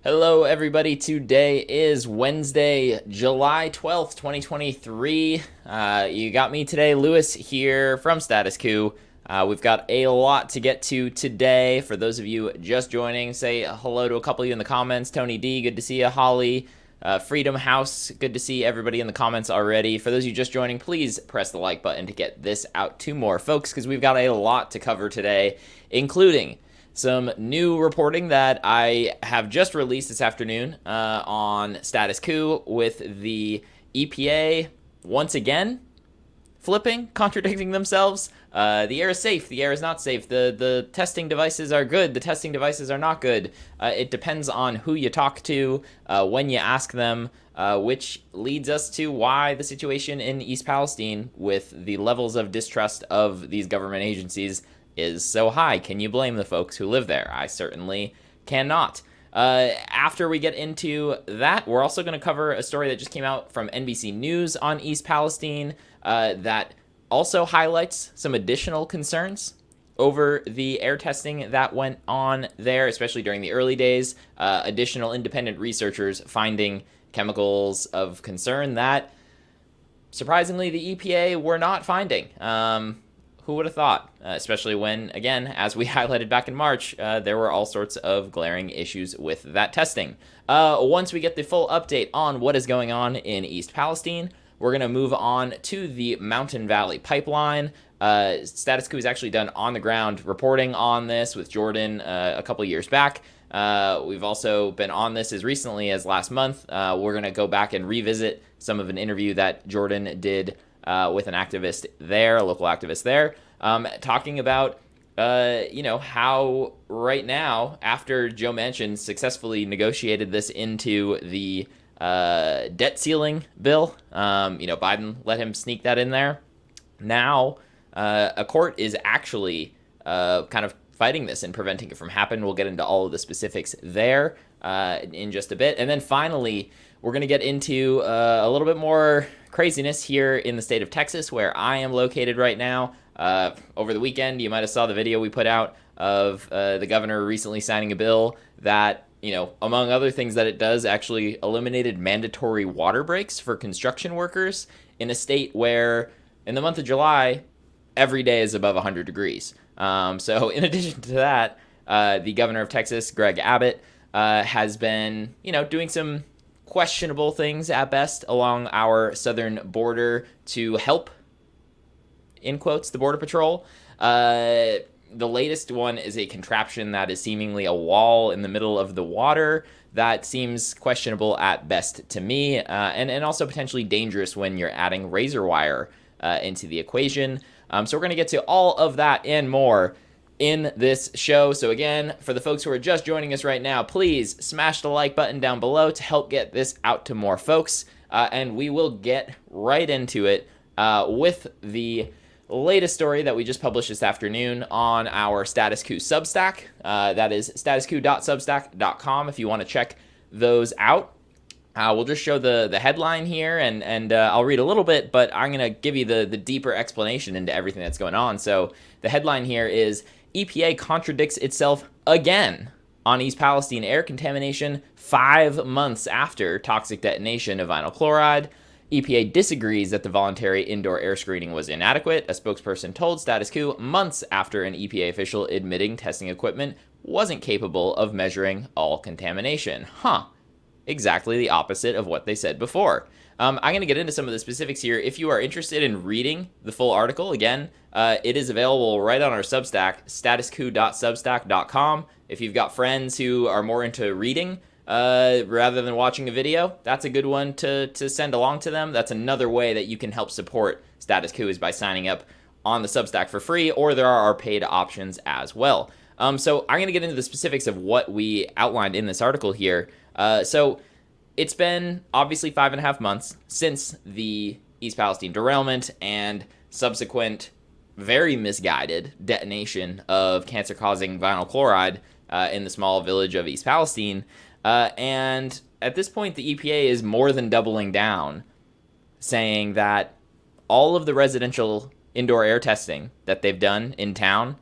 Hello, everybody. Today is Wednesday, July 12th, 2023. You got me today, Lewis, here from Status Coup. We've got a lot to get to today. For those of you just joining, say hello to a couple of you in the comments. Tony D, good to see you. Holly, Freedom House, good to see everybody in the comments already. For those of you just joining, please press the like button to get this out to more folks, because we've got a lot to cover today, including some new reporting that I have just released this afternoon on Status Coup, with the EPA once again contradicting themselves. The air is safe. The air is not safe. The testing devices are good. The testing devices are not good. It depends on who you talk to, when you ask them, which leads us to why the situation in East Palestine with the levels of distrust of these government agencies is so high. Can you blame the folks who live there? I certainly cannot. After we get into that, we're also going to cover a story that just came out from NBC News on East Palestine that also highlights some additional concerns over the air testing that went on there, especially during the early days. Additional independent researchers finding chemicals of concern that, surprisingly, the EPA were not finding. Who would have thought? Especially when, again, as we highlighted back in March, there were all sorts of glaring issues with that testing. Once we get the full update on what is going on in East Palestine, we're going to move on to the Mountain Valley Pipeline. Status Coup has actually done on-the-ground reporting on this with Jordan a couple years back. We've also been on this as recently as last month. We're going to go back and revisit some of an interview that Jordan did with an activist there, a local activist there, talking about, how right now, after Joe Manchin successfully negotiated this into the debt ceiling bill, Biden let him sneak that in there. Now, a court is actually kind of fighting this and preventing it from happening. We'll get into all of the specifics there in just a bit. And then finally, we're going to get into a little bit more craziness here in the state of Texas, where I am located right now. Over the weekend, you might have saw the video we put out of the governor recently signing a bill that, among other things that it does, actually eliminated mandatory water breaks for construction workers in a state where, in the month of July, every day is above 100 degrees. So in addition to that, the governor of Texas, Greg Abbott, has been, doing some questionable things at best along our southern border to help, in quotes, the Border Patrol. The latest one is a contraption that is seemingly a wall in the middle of the water that seems questionable at best to me, and also potentially dangerous when you're adding razor wire into the equation. So we're going to get to all of that and more in this show. So again, for the folks who are just joining us right now, please smash the like button down below to help get this out to more folks. And we will get right into it with the latest story that we just published this afternoon on our Status Coup Substack. That is statuscoup.substack.com if you want to check those out. We'll just show the headline here, and I'll read a little bit, but I'm going to give you the deeper explanation into everything that's going on. So the headline here is, EPA contradicts itself again on East Palestine air contamination 5 months after toxic detonation of vinyl chloride. EPA disagrees that the voluntary indoor air screening was inadequate, a spokesperson told Status Coup months after an EPA official admitting testing equipment wasn't capable of measuring all contamination. Exactly the opposite of what they said before. I'm going to get into some of the specifics here. If you are interested in reading the full article, again, it is available right on our Substack, statuscoup.substack.com. If you've got friends who are more into reading rather than watching a video, that's a good one to send along to them. That's another way that you can help support Status Coup, is by signing up on the Substack for free, or there are paid options as well. So I'm going to get into the specifics of what we outlined in this article here. So it's been obviously 5.5 months since the East Palestine derailment and subsequent very misguided detonation of cancer-causing vinyl chloride in the small village of East Palestine. And at this point, the EPA is more than doubling down, saying that all of the residential indoor air testing that they've done in town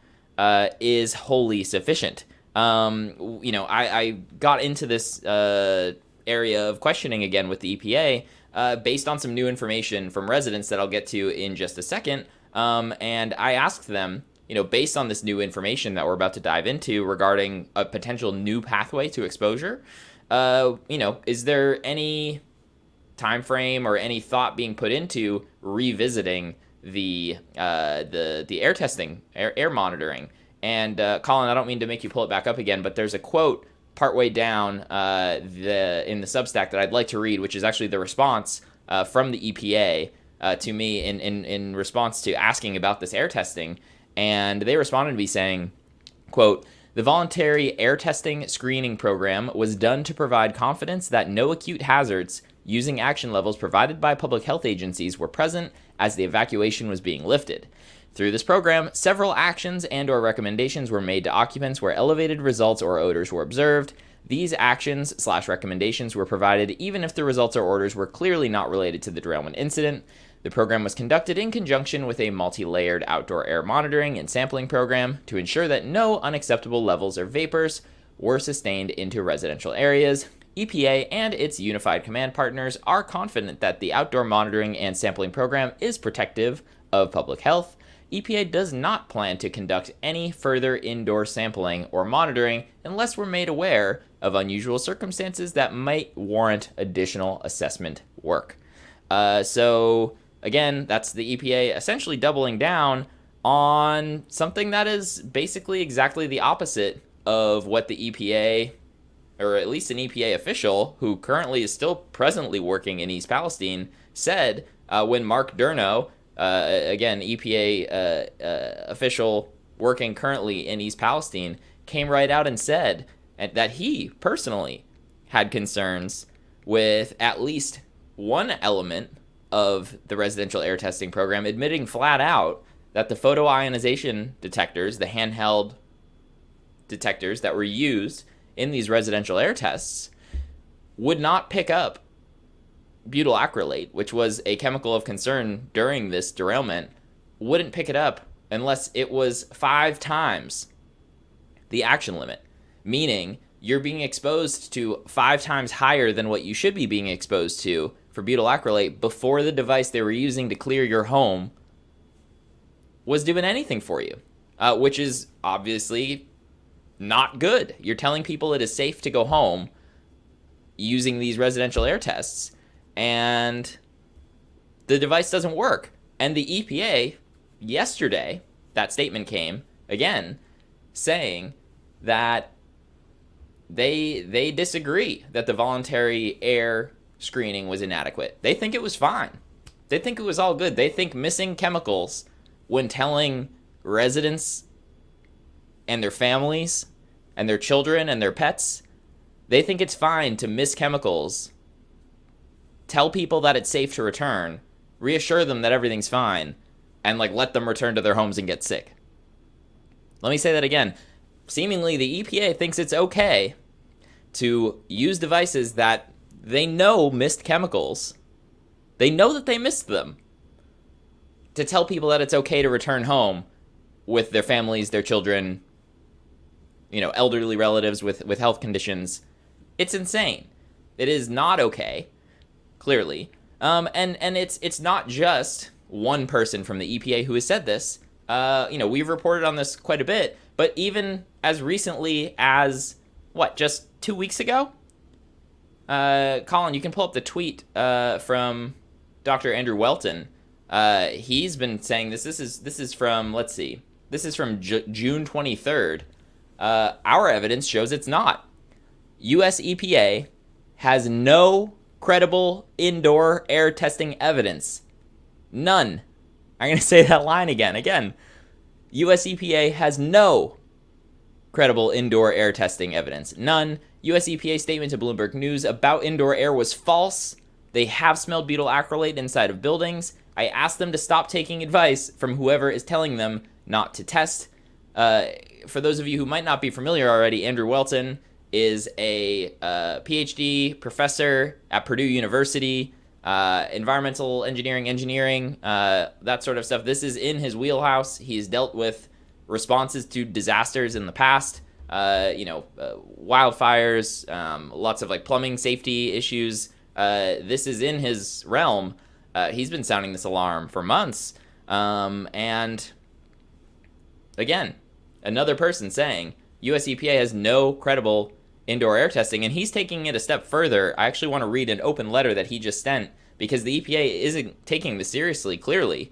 is wholly sufficient. I got into this area of questioning again with the EPA based on some new information from residents that I'll get to in just a second. And I asked them, based on this new information that we're about to dive into regarding a potential new pathway to exposure, is there any time frame or any thought being put into revisiting the air testing, air monitoring? And Colin, I don't mean to make you pull it back up again, but there's a quote partway down in the Substack that I'd like to read, which is actually the response from the EPA to me in response to asking about this air testing. And they responded to me saying, quote, "The voluntary air testing screening program was done to provide confidence that no acute hazards using action levels provided by public health agencies were present as the evacuation was being lifted. Through this program, several actions and/or recommendations were made to occupants where elevated results or odors were observed. These actions/recommendations were provided even if the results or orders were clearly not related to the derailment incident. The program was conducted in conjunction with a multi-layered outdoor air monitoring and sampling program to ensure that no unacceptable levels or vapors were sustained into residential areas. EPA and its unified command partners are confident that the outdoor monitoring and sampling program is protective of public health. EPA does not plan to conduct any further indoor sampling or monitoring unless we're made aware of unusual circumstances that might warrant additional assessment work." So again, that's the EPA essentially doubling down on something that is basically exactly the opposite of what the EPA, or at least an EPA official who currently is still presently working in East Palestine, said when Mark Durno, again, EPA official working currently in East Palestine, came right out and said that he personally had concerns with at least one element of the residential air testing program, admitting flat out that the photoionization detectors, the handheld detectors that were used in these residential air tests, would not pick up butyl acrylate, which was a chemical of concern during this derailment, wouldn't pick it up unless it was 5 times the action limit, meaning you're being exposed to 5 times higher than what you should be being exposed to for butyl acrylate before the device they were using to clear your home was doing anything for you, which is obviously not good. You're telling people it is safe to go home using these residential air tests, and the device doesn't work. And the EPA, yesterday, that statement came, again, saying that they disagree that the voluntary air screening was inadequate. They think it was fine. They think it was all good. They think missing chemicals when telling residents and their families and their children and their pets, they think it's fine to miss chemicals, tell people that it's safe to return, reassure them that everything's fine, and let them return to their homes and get sick. Let me say that again. Seemingly the EPA thinks it's okay to use devices that they know missed chemicals. They know that they missed them, to tell people that it's okay to return home with their families, their children, elderly relatives with health conditions. It's insane. It is not okay, clearly. And it's not just one person from the EPA who has said this. We've reported on this quite a bit, but even as recently as, just 2 weeks ago? Colin, you can pull up the tweet from Dr. Andrew Welton. He's been saying this. This is from, let's see. This is from June 23rd. Our evidence shows it's not. U.S. EPA has no credible indoor air testing evidence. None. I'm going to say that line again. U.S. EPA has no credible indoor air testing evidence. None. U.S. EPA statement to Bloomberg News about indoor air was false. They have smelled butyl acrylate inside of buildings. I asked them to stop taking advice from whoever is telling them not to test. For those of you who might not be familiar already, Andrew Welton is a PhD professor at Purdue University, environmental engineering, that sort of stuff. This is in his wheelhouse. He's dealt with responses to disasters in the past. wildfires, lots of like plumbing safety issues. This is in his realm. He's been sounding this alarm for months. And again, another person saying US EPA has no credible indoor air testing, and he's taking it a step further. I actually want to read an open letter that he just sent because the EPA isn't taking this seriously, clearly.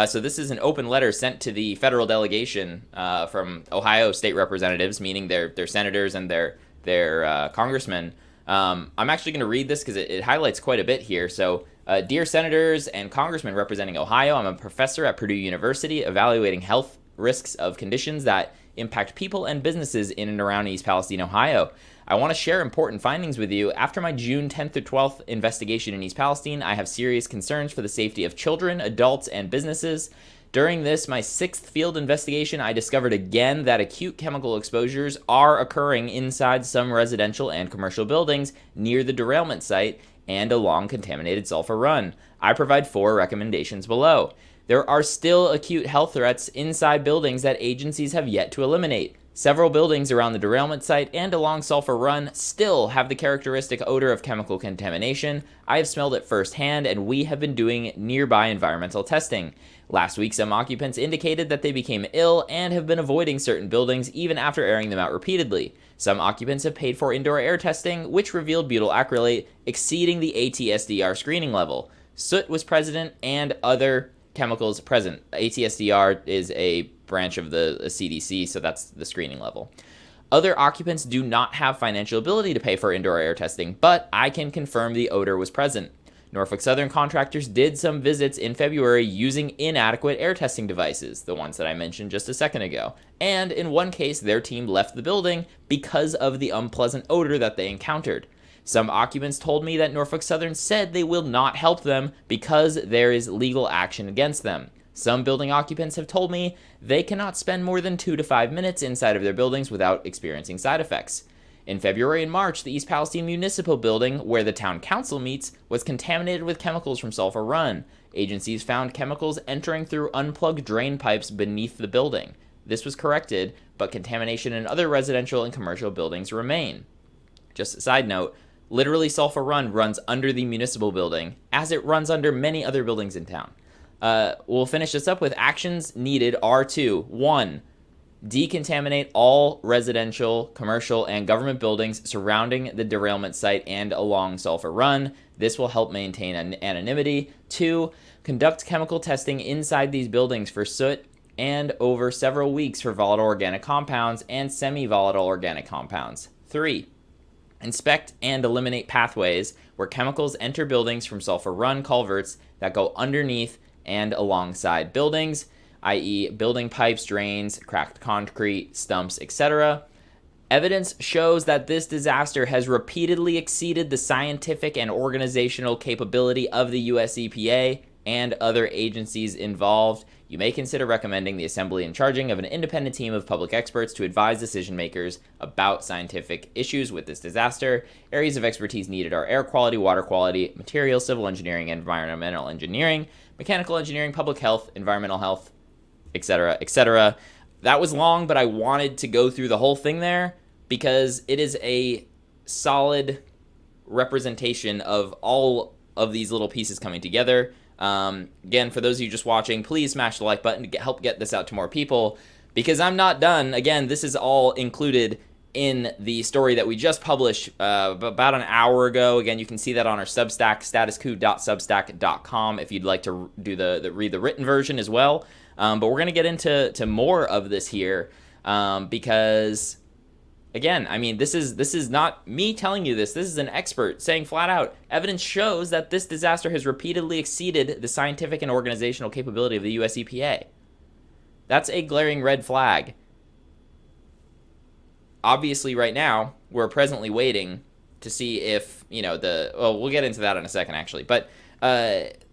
So this is an open letter sent to the federal delegation from Ohio state representatives, meaning their senators and their congressmen. I'm actually going to read this because it highlights quite a bit here. So, dear senators and congressmen representing Ohio, I'm a professor at Purdue University evaluating health risks of conditions that impact people and businesses in and around East Palestine, Ohio. I want to share important findings with you. After my June 10th through 12th investigation in East Palestine, I have serious concerns for the safety of children, adults, and businesses. During this, my 6th field investigation, I discovered again that acute chemical exposures are occurring inside some residential and commercial buildings near the derailment site and along contaminated sulfur run. I provide 4 recommendations below. There are still acute health threats inside buildings that agencies have yet to eliminate. Several buildings around the derailment site and along Sulphur Run still have the characteristic odor of chemical contamination. I have smelled it firsthand, and we have been doing nearby environmental testing. Last week, some occupants indicated that they became ill and have been avoiding certain buildings even after airing them out repeatedly. Some occupants have paid for indoor air testing, which revealed butyl acrylate exceeding the ATSDR screening level. Soot was present and other chemicals present. ATSDR is a branch of the CDC, so that's the screening level. Other occupants do not have financial ability to pay for indoor air testing, but I can confirm the odor was present. Norfolk Southern contractors did some visits in February using inadequate air testing devices, the ones that I mentioned just a second ago. And in one case, their team left the building because of the unpleasant odor that they encountered. Some occupants told me that Norfolk Southern said they will not help them because there is legal action against them. Some building occupants have told me they cannot spend more than 2 to 5 minutes inside of their buildings without experiencing side effects. In February and March, the East Palestine Municipal Building, where the town council meets, was contaminated with chemicals from Sulphur Run. Agencies found chemicals entering through unplugged drain pipes beneath the building. This was corrected, but contamination in other residential and commercial buildings remain. Just a side note, literally Sulphur Run runs under the municipal building, as it runs under many other buildings in town. We'll finish this up with actions needed are to 1. Decontaminate all residential, commercial, and government buildings surrounding the derailment site and along Sulphur Run. This will help maintain anonymity. 2. Conduct chemical testing inside these buildings for soot and over several weeks for volatile organic compounds and semi-volatile organic compounds. 3. Inspect and eliminate pathways where chemicals enter buildings from Sulphur Run culverts that go underneath and alongside buildings, i.e. building pipes, drains, cracked concrete, stumps, etc. Evidence shows that this disaster has repeatedly exceeded the scientific and organizational capability of the US EPA and other agencies involved. You may consider recommending the assembly and charging of an independent team of public experts to advise decision makers about scientific issues with this disaster. Areas of expertise needed are air quality, water quality, materials, civil engineering, environmental engineering, mechanical engineering, public health, environmental health, etc., etc. That was long, but I wanted to go through the whole thing there because it is a solid representation of all of these little pieces coming together. Again, for those of you just watching, please smash the like button to help get this out to more people because I'm not done. Again, this is all included in the story that we just published about an hour ago. Again, you can see that on our Substack, statuscoup.substack.com, if you'd like to do read the written version as well. But we're going to get into more of this here because, again, I mean, this is not me telling you this. This is an expert saying flat out, evidence shows that this disaster has repeatedly exceeded the scientific and organizational capability of the US EPA. That's a glaring red flag. Obviously, right now, we're presently waiting to see if, we'll get into that in a second, actually. But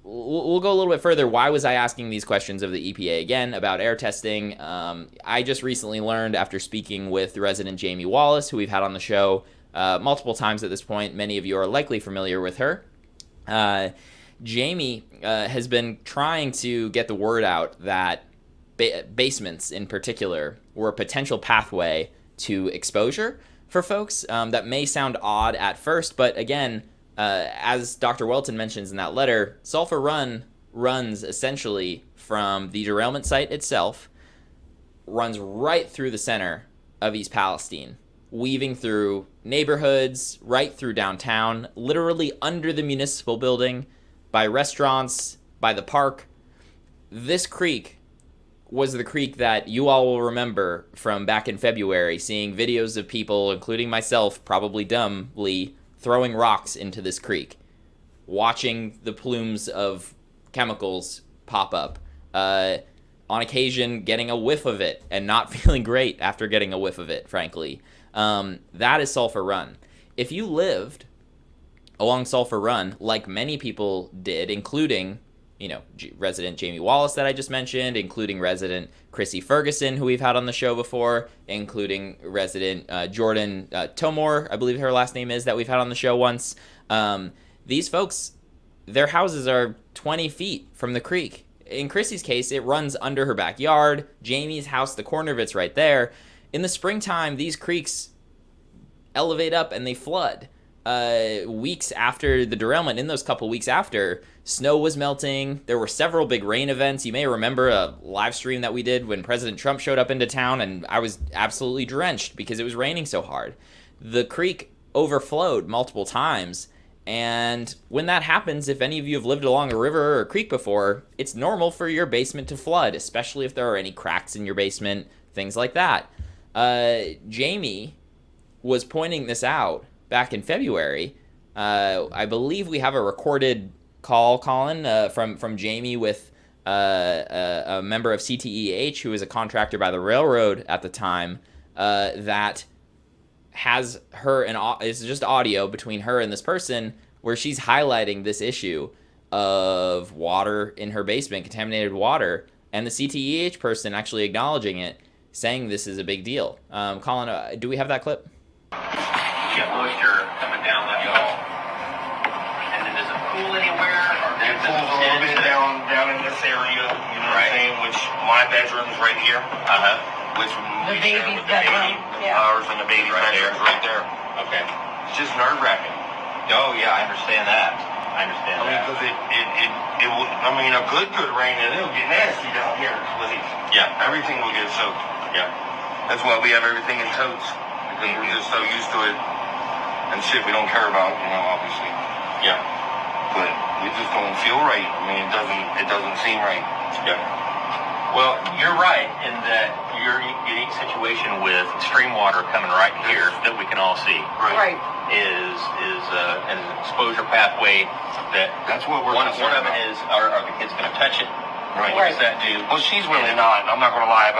we'll go a little bit further. Why was I asking these questions of the EPA again about air testing? I just recently learned after speaking with resident Jamie Wallace, who we've had on the show multiple times at this point. Many of you are likely familiar with her. Jamie has been trying to get the word out that basements in particular were a potential pathway to exposure for folks. That may sound odd at first, but again, as Dr. Welton mentions in that letter, Sulphur Run runs essentially from the derailment site itself, runs right through the center of East Palestine, weaving through neighborhoods, right through downtown, literally under the municipal building, by restaurants, by the park. This creek was the creek that you all will remember from back in February, seeing videos of people, including myself, probably dumbly, throwing rocks into this creek, watching the plumes of chemicals pop up, on occasion getting a whiff of it and not feeling great after getting a whiff of it, frankly. That is Sulphur Run. If you lived along Sulphur Run, like many people did, including, resident Jamie Wallace that I just mentioned, including resident Chrissy Ferguson, who we've had on the show before, including resident Jordan Tomor, I believe her last name is, that we've had on the show once. These folks, their houses are 20 feet from the creek. In Chrissy's case, it runs under her backyard. Jamie's house, the corner of it's right there. In the springtime, these creeks elevate up and they flood. Weeks after the derailment, in those couple weeks after, snow was melting. There were several big rain events. You may remember a live stream that we did when President Trump showed up into town, and I was absolutely drenched because it was raining so hard. The creek overflowed multiple times, and when that happens, if any of you have lived along a river or a creek before, it's normal for your basement to flood, especially if there are any cracks in your basement, things like that. Jamie was pointing this out back in February. I believe we have a recorded call, Colin, from Jamie with a member of CTEH, who was a contractor by the railroad at the time, that has her, and it's just audio between her and this person where she's highlighting this issue of water in her basement, contaminated water, and the CTEH person actually acknowledging it, saying this is a big deal. Colin, do we have that clip? Get moisture coming down that wall. And then does it pool anywhere? Or it pools a little bit down in this area, you know what I'm saying? Which my bedroom's right here. Which the baby's bedroom. Ours and the baby's bedroom's right there. Okay. It's just nerve-wracking. Oh yeah, I understand that. Because it will, a good rain and it'll get nasty down here. Yeah. Everything will get soaked. Yeah. That's why we have everything in totes. Because we're just so used to it. And shit we don't care about, obviously. Yeah. But we just don't feel right. It doesn't seem right. Yeah. Well, you're right in that your unique situation with stream water coming right here that we can all see. Right. Is an exposure pathway that's what we're one of concerned it is are the kids going to touch it? Right. What does that do? Well, she's really not. I'm not going to lie.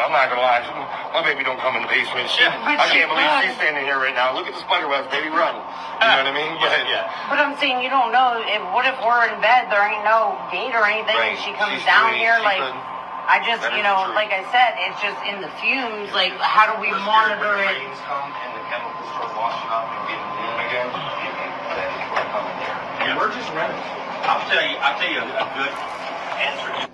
My baby don't come in the basement. I can't believe she's standing here right now. Look at the spider webs, baby. Run. You know what I mean? Yeah. But I'm saying you don't know. What if we're in bed? There ain't no gate or anything. Right. And she comes down here like. I just, That is like I said, it's just in the fumes. Like, how do we monitor it? Rains come and the chemicals start washing up and getting warm again. Then we're coming there. And we're just running. I'll tell you a good answer.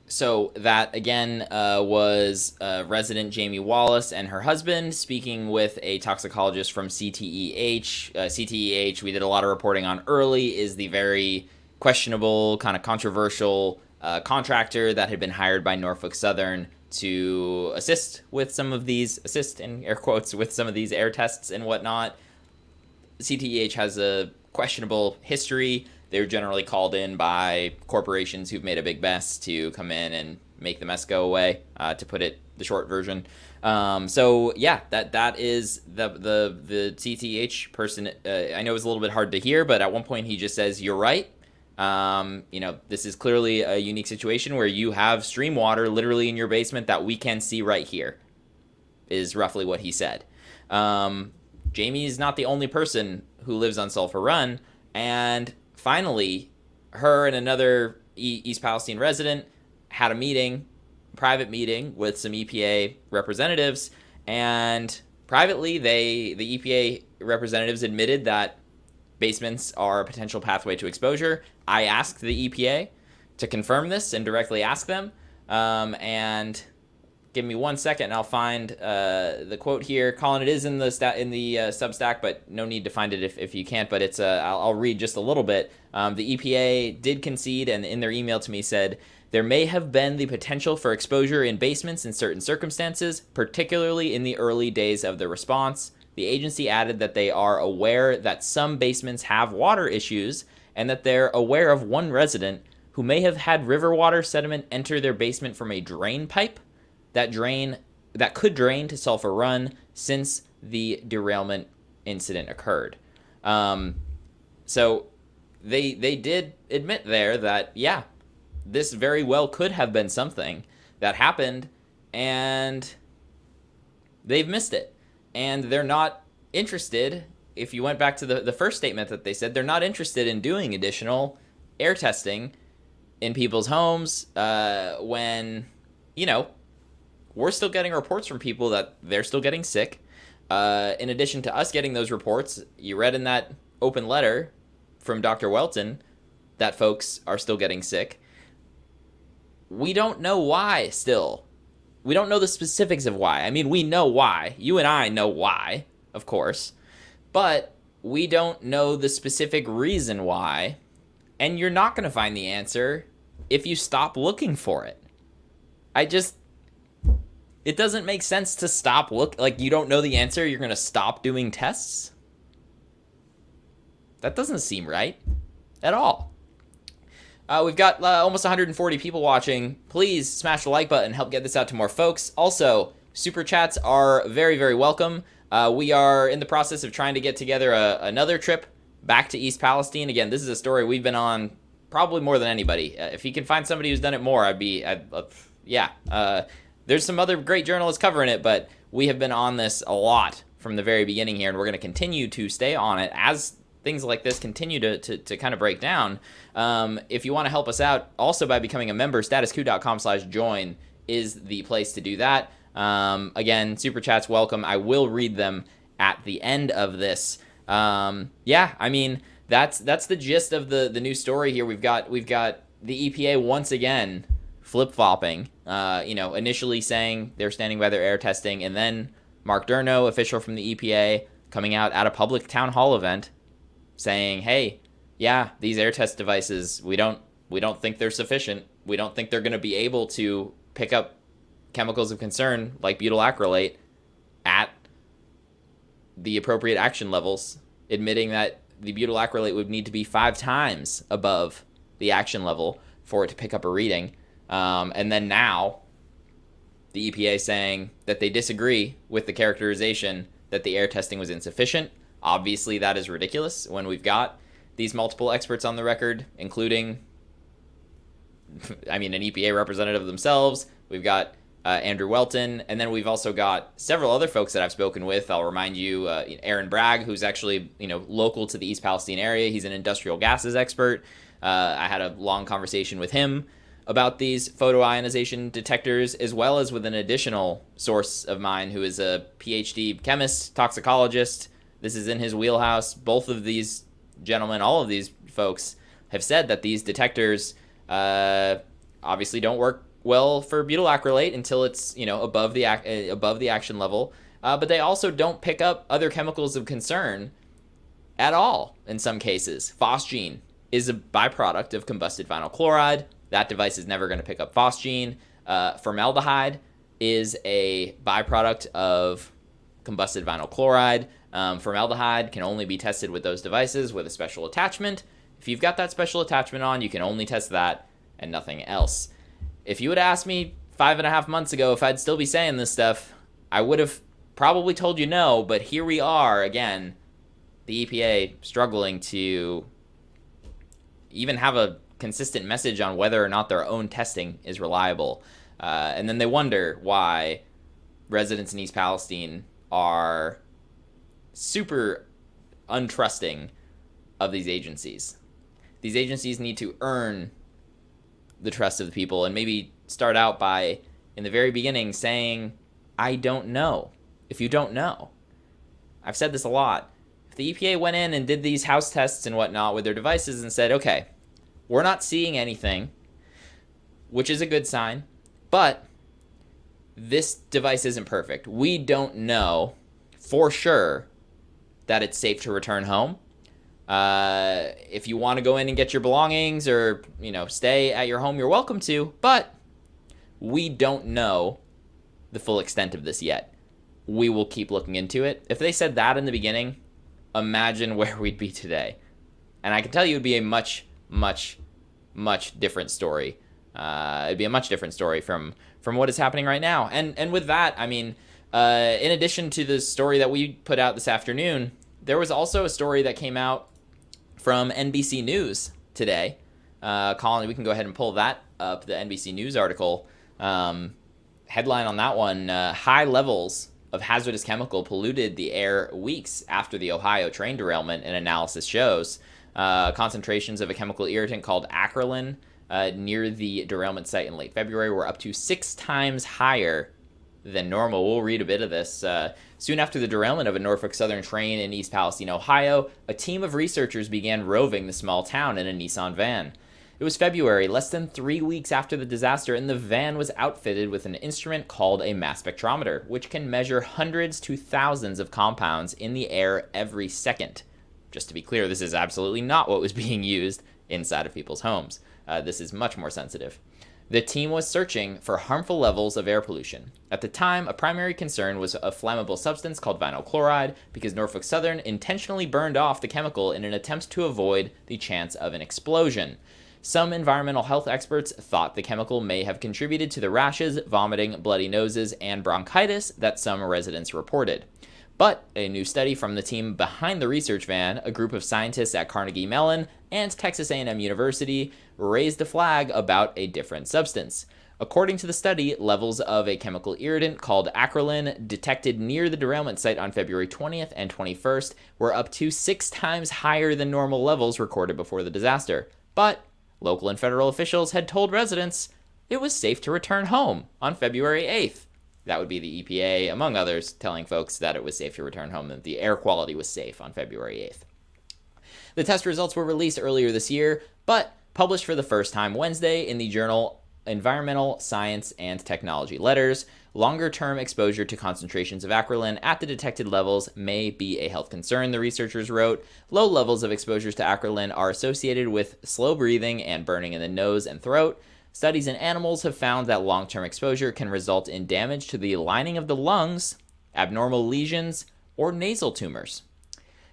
So that, again, was resident Jamie Wallace and her husband speaking with a toxicologist from CTEH. CTEH, we did a lot of reporting on early, is the very questionable, kind of controversial contractor that had been hired by Norfolk Southern to assist in air quotes, with some of these air tests and whatnot. CTEH has a questionable history. They're generally called in by corporations who've made a big mess to come in and make the mess go away, to put it the short version. So yeah, that is the CTEH person. I know it was a little bit hard to hear, but at one point he just says, "You're right. This is clearly a unique situation where you have stream water literally in your basement that we can see right here," is roughly what he said. Jamie is not the only person who lives on Sulphur Run, and finally, her and another East Palestine resident had a private meeting with some EPA representatives, and privately, the EPA representatives admitted that basements are a potential pathway to exposure. I asked the EPA to confirm this and directly ask them, and Give me 1 second, and I'll find the quote here. Colin, it is in the Substack, but no need to find it if you can't. But it's I'll read just a little bit. The EPA did concede, and in their email to me said, there may have been the potential for exposure in basements in certain circumstances, particularly in the early days of the response. The agency added that they are aware that some basements have water issues, and that they're aware of one resident who may have had river water sediment enter their basement from a drain pipe that could drain to Sulphur Run since the derailment incident occurred. So they did admit there that, yeah, this very well could have been something that happened, and they've missed it. And they're not interested, if you went back to the first statement that they said, they're not interested in doing additional air testing in people's homes when, we're still getting reports from people that they're still getting sick. In addition to us getting those reports, you read in that open letter from Dr. Welton that folks are still getting sick. We don't know why still. We don't know the specifics of why. I mean, we know why. You and I know why, of course. But we don't know the specific reason why. And you're not going to find the answer if you stop looking for it. It doesn't make sense to stop like you don't know the answer, you're going to stop doing tests? That doesn't seem right at all. We've got almost 140 people watching. Please smash the like button, help get this out to more folks. Also, super chats are very, very welcome. We are in the process of trying to get together another trip back to East Palestine. Again, this is a story we've been on probably more than anybody. If you can find somebody who's done it more, there's some other great journalists covering it, but we have been on this a lot from the very beginning here, and we're going to continue to stay on it as things like this continue to kind of break down. If you want to help us out, also by becoming a member, statuscoup.com/join is the place to do that. Again, super chats welcome. I will read them at the end of this. I mean, that's the gist of the new story here. We've got the EPA once again flip-flopping, initially saying they're standing by their air testing, and then Mark Durno, official from the EPA, coming out at a public town hall event saying, hey, yeah, these air test devices, we don't think they're sufficient. We don't think they're going to be able to pick up chemicals of concern like butyl acrylate at the appropriate action levels, admitting that the butyl acrylate would need to be 5 times above the action level for it to pick up a reading. And then now the EPA saying that they disagree with the characterization that the air testing was insufficient. Obviously, that is ridiculous when we've got these multiple experts on the record, including, an EPA representative themselves. We've got Andrew Welton, and then we've also got several other folks that I've spoken with. I'll remind you, Aaron Bragg, who's actually, local to the East Palestine area. He's an industrial gases expert. I had a long conversation with him about these photoionization detectors, as well as with an additional source of mine who is a PhD chemist, toxicologist. This is in his wheelhouse. Both of these gentlemen, all of these folks, have said that these detectors obviously don't work well for butyl acrylate until it's above the action level, but they also don't pick up other chemicals of concern at all in some cases. Phosgene is a byproduct of combusted vinyl chloride. That device is never going to pick up phosgene. Formaldehyde is a byproduct of combusted vinyl chloride. Formaldehyde can only be tested with those devices with a special attachment. If you've got that special attachment on, you can only test that and nothing else. If you would ask me 5.5 months ago if I'd still be saying this stuff, I would have probably told you no, but here we are again, the EPA struggling to even have a consistent message on whether or not their own testing is reliable. And then they wonder why residents in East Palestine are super untrusting of these agencies. These agencies need to earn the trust of the people, and maybe start out by, in the very beginning, saying, I don't know. If you don't know. I've said this a lot. If the EPA went in and did these house tests and whatnot with their devices and said, okay, we're not seeing anything, which is a good sign, but this device isn't perfect. We don't know for sure that it's safe to return home. If you want to go in and get your belongings or, stay at your home, you're welcome to, but we don't know the full extent of this yet. We will keep looking into it. If they said that in the beginning, imagine where we'd be today. And I can tell you it would be a much, much, much different story. It'd be a much different story from what is happening right now. And with that, I mean, in addition to the story that we put out this afternoon, there was also a story that came out from NBC News today. Colin, we can go ahead and pull that up, the NBC News article. Headline on that one, high levels of hazardous chemical polluted the air weeks after the Ohio train derailment, an analysis shows. Concentrations of a chemical irritant called acrolein near the derailment site in late February were up to 6 times higher than normal. We'll read a bit of this. Soon after the derailment of a Norfolk Southern train in East Palestine, Ohio, a team of researchers began roving the small town in a Nissan van. It was February, less than 3 weeks after the disaster, and the van was outfitted with an instrument called a mass spectrometer, which can measure hundreds to thousands of compounds in the air every second. Just to be clear, this is absolutely not what was being used inside of people's homes. This is much more sensitive. The team was searching for harmful levels of air pollution. At the time, a primary concern was a flammable substance called vinyl chloride, because Norfolk Southern intentionally burned off the chemical in an attempt to avoid the chance of an explosion. Some environmental health experts thought the chemical may have contributed to the rashes, vomiting, bloody noses, and bronchitis that some residents reported. But a new study from the team behind the research van, a group of scientists at Carnegie Mellon and Texas A&M University, raised a flag about a different substance. According to the study, levels of a chemical irritant called acrolein detected near the derailment site on February 20th and 21st were up to 6 times higher than normal levels recorded before the disaster. But local and federal officials had told residents it was safe to return home on February 8th. That would be the EPA, among others, telling folks that it was safe to return home, that the air quality was safe on February 8th. The test results were released earlier this year, but published for the first time Wednesday in the journal Environmental Science and Technology Letters. Longer-term exposure to concentrations of acrolein at the detected levels may be a health concern, the researchers wrote. Low levels of exposures to acrolein are associated with slow breathing and burning in the nose and throat. Studies in animals have found that long-term exposure can result in damage to the lining of the lungs, abnormal lesions, or nasal tumors.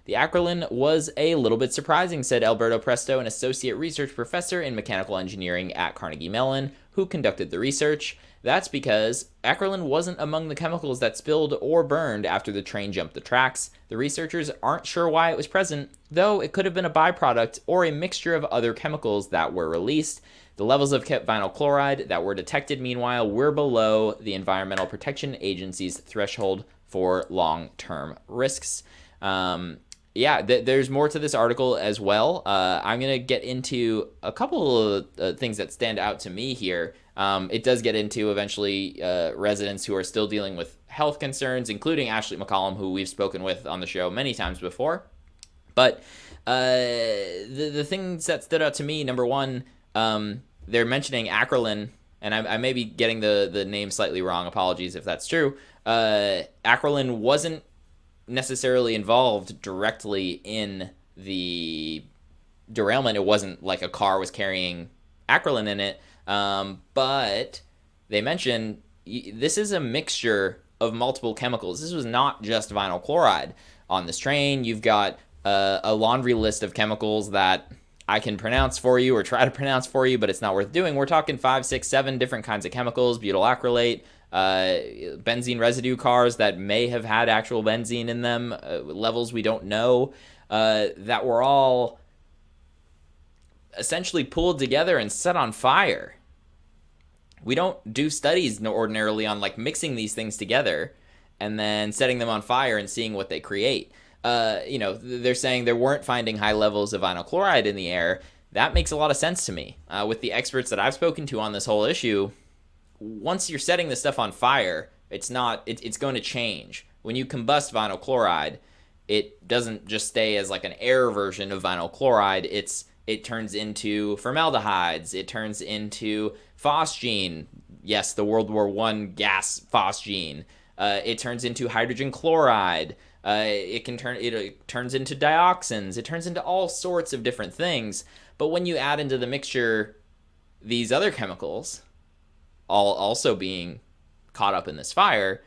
The acrolein was a little bit surprising, said Alberto Presto, an associate research professor in mechanical engineering at Carnegie Mellon, who conducted the research. That's because acrolein wasn't among the chemicals that spilled or burned after the train jumped the tracks. The researchers aren't sure why it was present, though it could have been a byproduct or a mixture of other chemicals that were released. The levels of vinyl chloride that were detected, meanwhile, were below the Environmental Protection Agency's threshold for long-term risks. There's more to this article as well. I'm going to get into a couple of things that stand out to me here. It does get into, eventually, residents who are still dealing with health concerns, including Ashley McCollum, who we've spoken with on the show many times before. But the things that stood out to me, number one, they're mentioning acrolein, and I may be getting the name slightly wrong. Apologies if that's true. Acrolein wasn't necessarily involved directly in the derailment. It wasn't like a car was carrying acrolein in it, but they mentioned this is a mixture of multiple chemicals. This was not just vinyl chloride on this train. You've got a laundry list of chemicals that I can pronounce for you or try to pronounce for you, but it's not worth doing. We're talking 5, 6, 7 different kinds of chemicals, butyl acrylate, benzene residue cars that may have had actual benzene in them, levels we don't know, that were all essentially pulled together and set on fire. We don't do studies ordinarily on like mixing these things together and then setting them on fire and seeing what they create. They're saying they weren't finding high levels of vinyl chloride in the air. That makes a lot of sense to me. With the experts that I've spoken to on this whole issue, once you're setting this stuff on fire, it's going to change. When you combust vinyl chloride, it doesn't just stay as like an air version of vinyl chloride. It turns into formaldehydes. It turns into phosgene, Yes, the World War I gas phosgene. It turns into hydrogen chloride. It turns into dioxins. It turns into all sorts of different things. But when you add into the mixture these other chemicals, all also being caught up in this fire,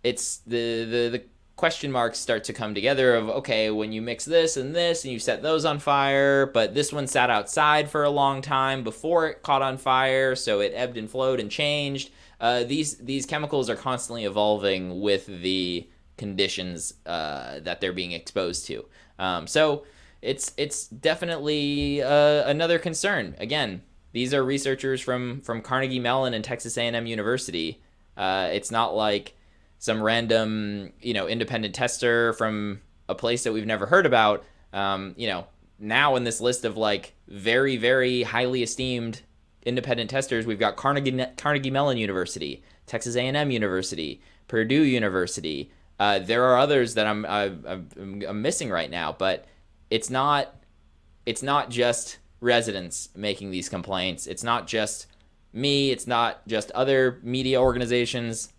it's the question marks start to come together of, okay, when you mix this and you set those on fire, but this one sat outside for a long time before it caught on fire, so it ebbed and flowed and changed. These chemicals are constantly evolving with the conditions that they're being exposed to. So it's definitely another concern. Again, these are researchers from Carnegie Mellon and Texas A&M University. It's not like some random, independent tester from a place that we've never heard about. Now in this list of like very, very highly esteemed independent testers, we've got Carnegie Mellon University, Texas A&M University, Purdue University. There are others that I'm missing right now, but it's not just residents making these complaints. It's not just me. It's not just other media organizations.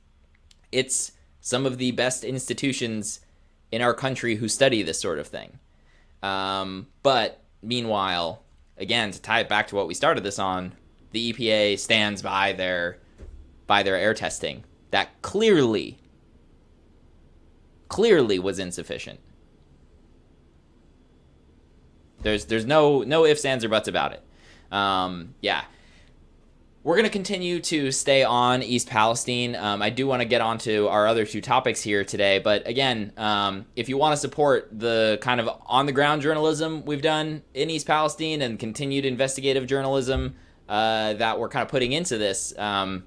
It's some of the best institutions in our country who study this sort of thing. But meanwhile, again, to tie it back to what we started this on, the EPA stands by their air testing that clearly was insufficient. There's no ifs, ands, or buts about it. Yeah. We're going to continue to stay on East Palestine. I do want to get onto our other two topics here today. But again, if you want to support the kind of on-the-ground journalism we've done in East Palestine and continued investigative journalism that we're kind of putting into this,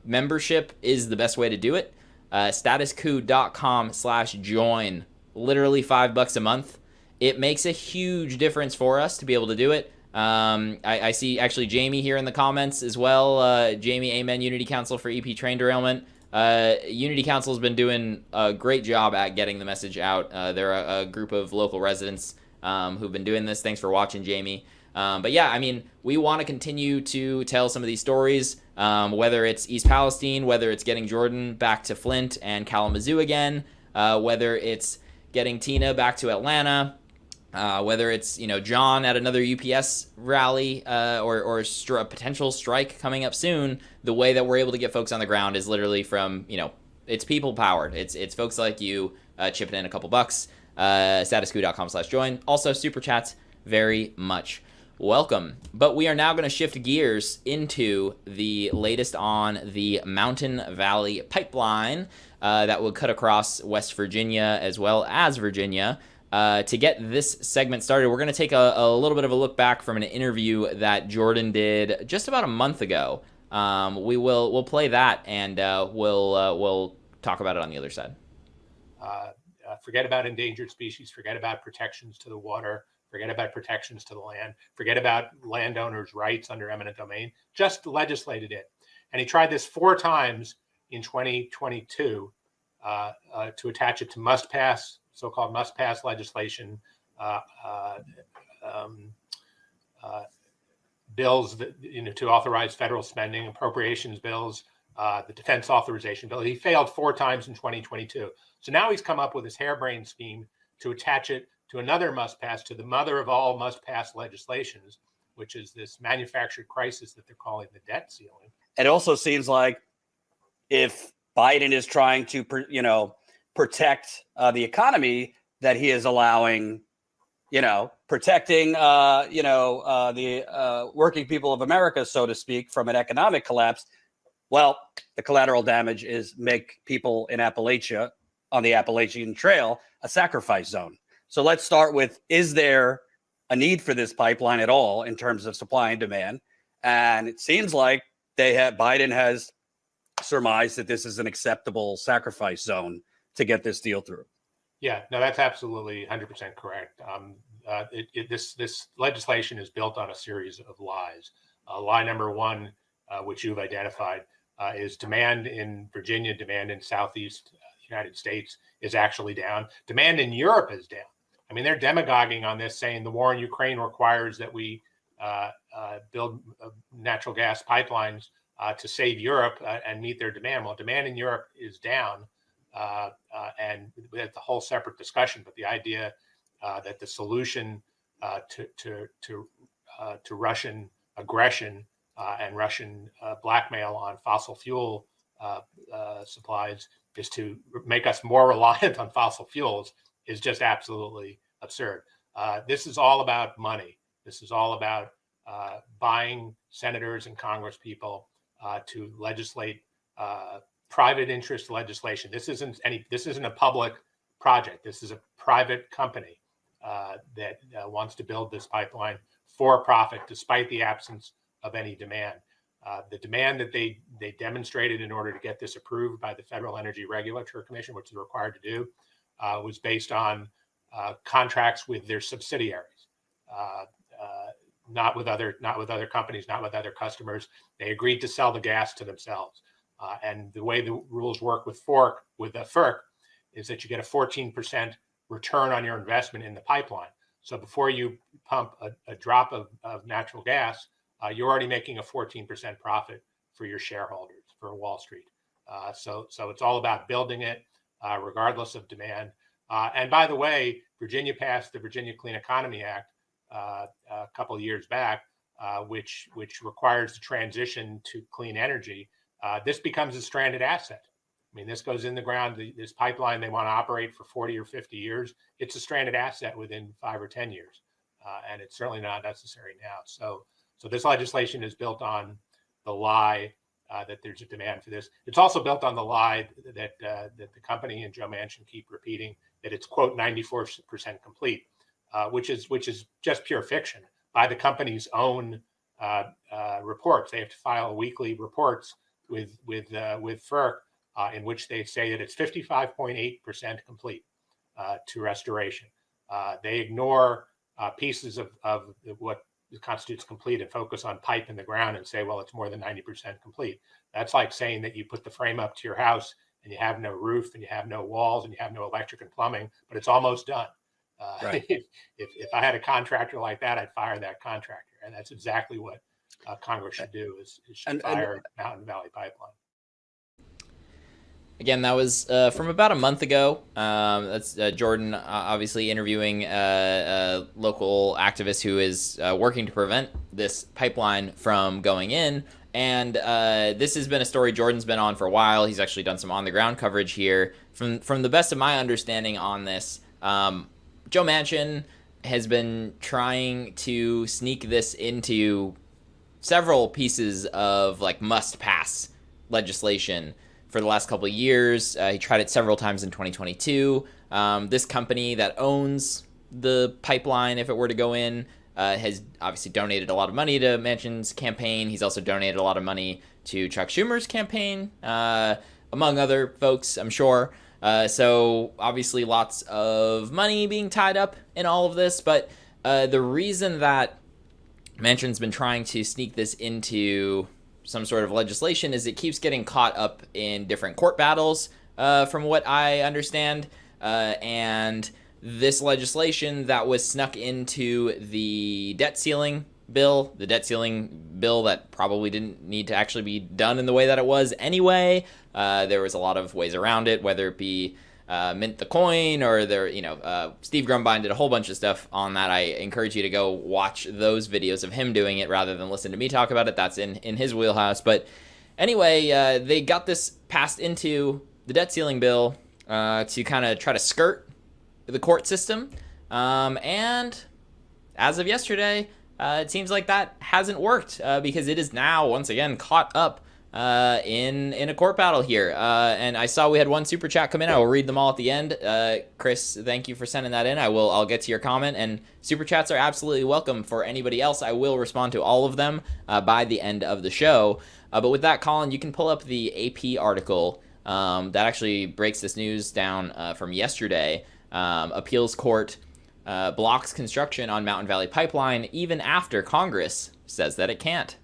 membership is the best way to do it. StatusCoup.com/join. Literally $5 a month. It makes a huge difference for us to be able to do it. I see actually Jamie here in the comments as well. Jamie, Amen, Unity Council for EP Train Derailment. Unity Council has been doing a great job at getting the message out. They're a group of local residents who've been doing this. Thanks for watching, Jamie. But yeah, I mean, we want to continue to tell some of these stories, whether it's East Palestine, whether it's getting Jordan back to Flint and Kalamazoo again, whether it's getting Tina back to Atlanta, whether it's, John at another UPS rally or a potential strike coming up soon. The way that we're able to get folks on the ground is literally from, it's people powered. It's folks like you chipping in a couple bucks. StatusCoup.com/join. Also, super chats, very much welcome. But we are now going to shift gears into the latest on the Mountain Valley Pipeline that will cut across West Virginia as well as Virginia. To get this segment started, we're going to take a little bit of a look back from an interview that Jordan did just about a month ago. We'll play that, and we'll talk about it on the other side. Forget about endangered species. Forget about protections to the water. Forget about protections to the land. Forget about landowners' rights under eminent domain. Just legislated it. And he tried this 4 times in 2022 to attach it to must-pass, so-called must-pass legislation, bills that, to authorize federal spending, appropriations bills, the defense authorization bill. He failed 4 times in 2022. So now he's come up with this harebrained scheme to attach it to another must-pass, to the mother of all must-pass legislations, which is this manufactured crisis that they're calling the debt ceiling. It also seems like if Biden is trying to, protect the economy, that he is allowing, protecting, the working people of America, so to speak, from an economic collapse. Well, the collateral damage is make people in Appalachia, on the Appalachian Trail, a sacrifice zone. So let's start with, is there a need for this pipeline at all in terms of supply and demand? And it seems like Biden has surmised that this is an acceptable sacrifice zone to get this deal through. Yeah, no, that's absolutely 100% correct. This legislation is built on a series of lies. Lie number 1, which you've identified, is demand in Virginia, demand in Southeast United States is actually down. Demand in Europe is down. I mean, they're demagoguing on this, saying the war in Ukraine requires that we build natural gas pipelines to save Europe and meet their demand. Well, demand in Europe is down, and that's a whole separate discussion. But the idea that the solution to Russian aggression and Russian blackmail on fossil fuel supplies is to make us more reliant on fossil fuels is just absolutely absurd. This is all about money. This is all about buying senators and Congress people to legislate private interest legislation. This isn't a public project. This is a private company that wants to build this pipeline for profit, despite the absence of any demand. The demand that they demonstrated in order to get this approved by the Federal Energy Regulatory Commission, which they're required to do, was based on contracts with their subsidiaries, not with other companies, not with other customers. They agreed to sell the gas to themselves. And the way the rules work with FERC is that you get a 14% return on your investment in the pipeline. So before you pump a drop of natural gas, you're already making a 14% profit for your shareholders, for Wall Street. So it's all about building it, regardless of demand. And by the way, Virginia passed the Virginia Clean Economy Act a couple of years back, which requires the transition to clean energy. This becomes a stranded asset. I mean, this goes in the ground. This pipeline they want to operate for 40 or 50 years. It's a stranded asset within 5 or 10 years, and it's certainly not necessary now. So this legislation is built on the lie that there's a demand for this. It's also built on the lie that the company and Joe Manchin keep repeating that it's, quote, 94% complete, which is just pure fiction by the company's own reports. They have to file weekly reports with FERC in which they say that it's 55.8% complete to restoration. They ignore pieces of what constitutes complete and focus on pipe in the ground and say, well, it's more than 90% complete. That's like saying that you put the frame up to your house and you have no roof and you have no walls and you have no electric and plumbing, but it's almost done. Right. If I had a contractor like that, I'd fire that contractor. And that's exactly what Congress should do is fire Mountain Valley Pipeline. Again, that was from about a month ago. That's Jordan obviously interviewing a local activist who is working to prevent this pipeline from going in. And this has been a story Jordan's been on for a while. He's actually done some on-the-ground coverage here. From the best of my understanding on this, Joe Manchin has been trying to sneak this into several pieces of like must-pass legislation for the last couple of years. He tried it several times in 2022. This company that owns the pipeline, if it were to go in, has obviously donated a lot of money to Manchin's campaign. He's also donated a lot of money to Chuck Schumer's campaign, among other folks, I'm sure. So obviously lots of money being tied up in all of this. But the reason that Manchin's been trying to sneak this into some sort of legislation is it keeps getting caught up in different court battles, from what I understand. And this legislation that was snuck into the debt ceiling bill that probably didn't need to actually be done in the way that it was anyway. There was a lot of ways around it, whether it be mint the coin or Steve Grumbine did a whole bunch of stuff on that. I encourage you to go watch those videos of him doing it rather than listen to me talk about it. That's in his wheelhouse. But anyway, they got this passed into the debt ceiling bill to kind of try to skirt the court system. And as of yesterday, it seems like that hasn't worked because it is now once again caught up in a court battle here. And I saw we had one super chat come in. I will read them all at the end. Chris, thank you for sending that in. I'll get to your comment, and super chats are absolutely welcome for anybody else. I will respond to all of them by the end of the show. But with that, Colin, you can pull up the AP article that actually breaks this news down from yesterday. Appeals court blocks construction on Mountain Valley Pipeline even after Congress says that it can't.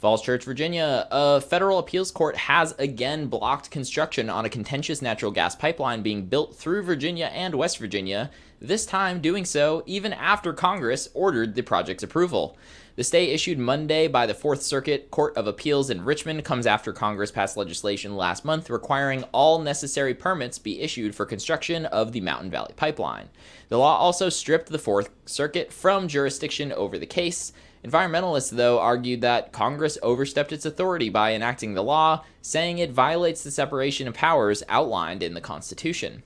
Falls Church, Virginia. A federal appeals court has again blocked construction on a contentious natural gas pipeline being built through Virginia and West Virginia, this time doing so even after Congress ordered the project's approval. The stay issued Monday by the Fourth Circuit Court of Appeals in Richmond comes after Congress passed legislation last month requiring all necessary permits be issued for construction of the Mountain Valley Pipeline. The law also stripped the Fourth Circuit from jurisdiction over the case. Environmentalists, though, argued that Congress overstepped its authority by enacting the law, saying it violates the separation of powers outlined in the Constitution.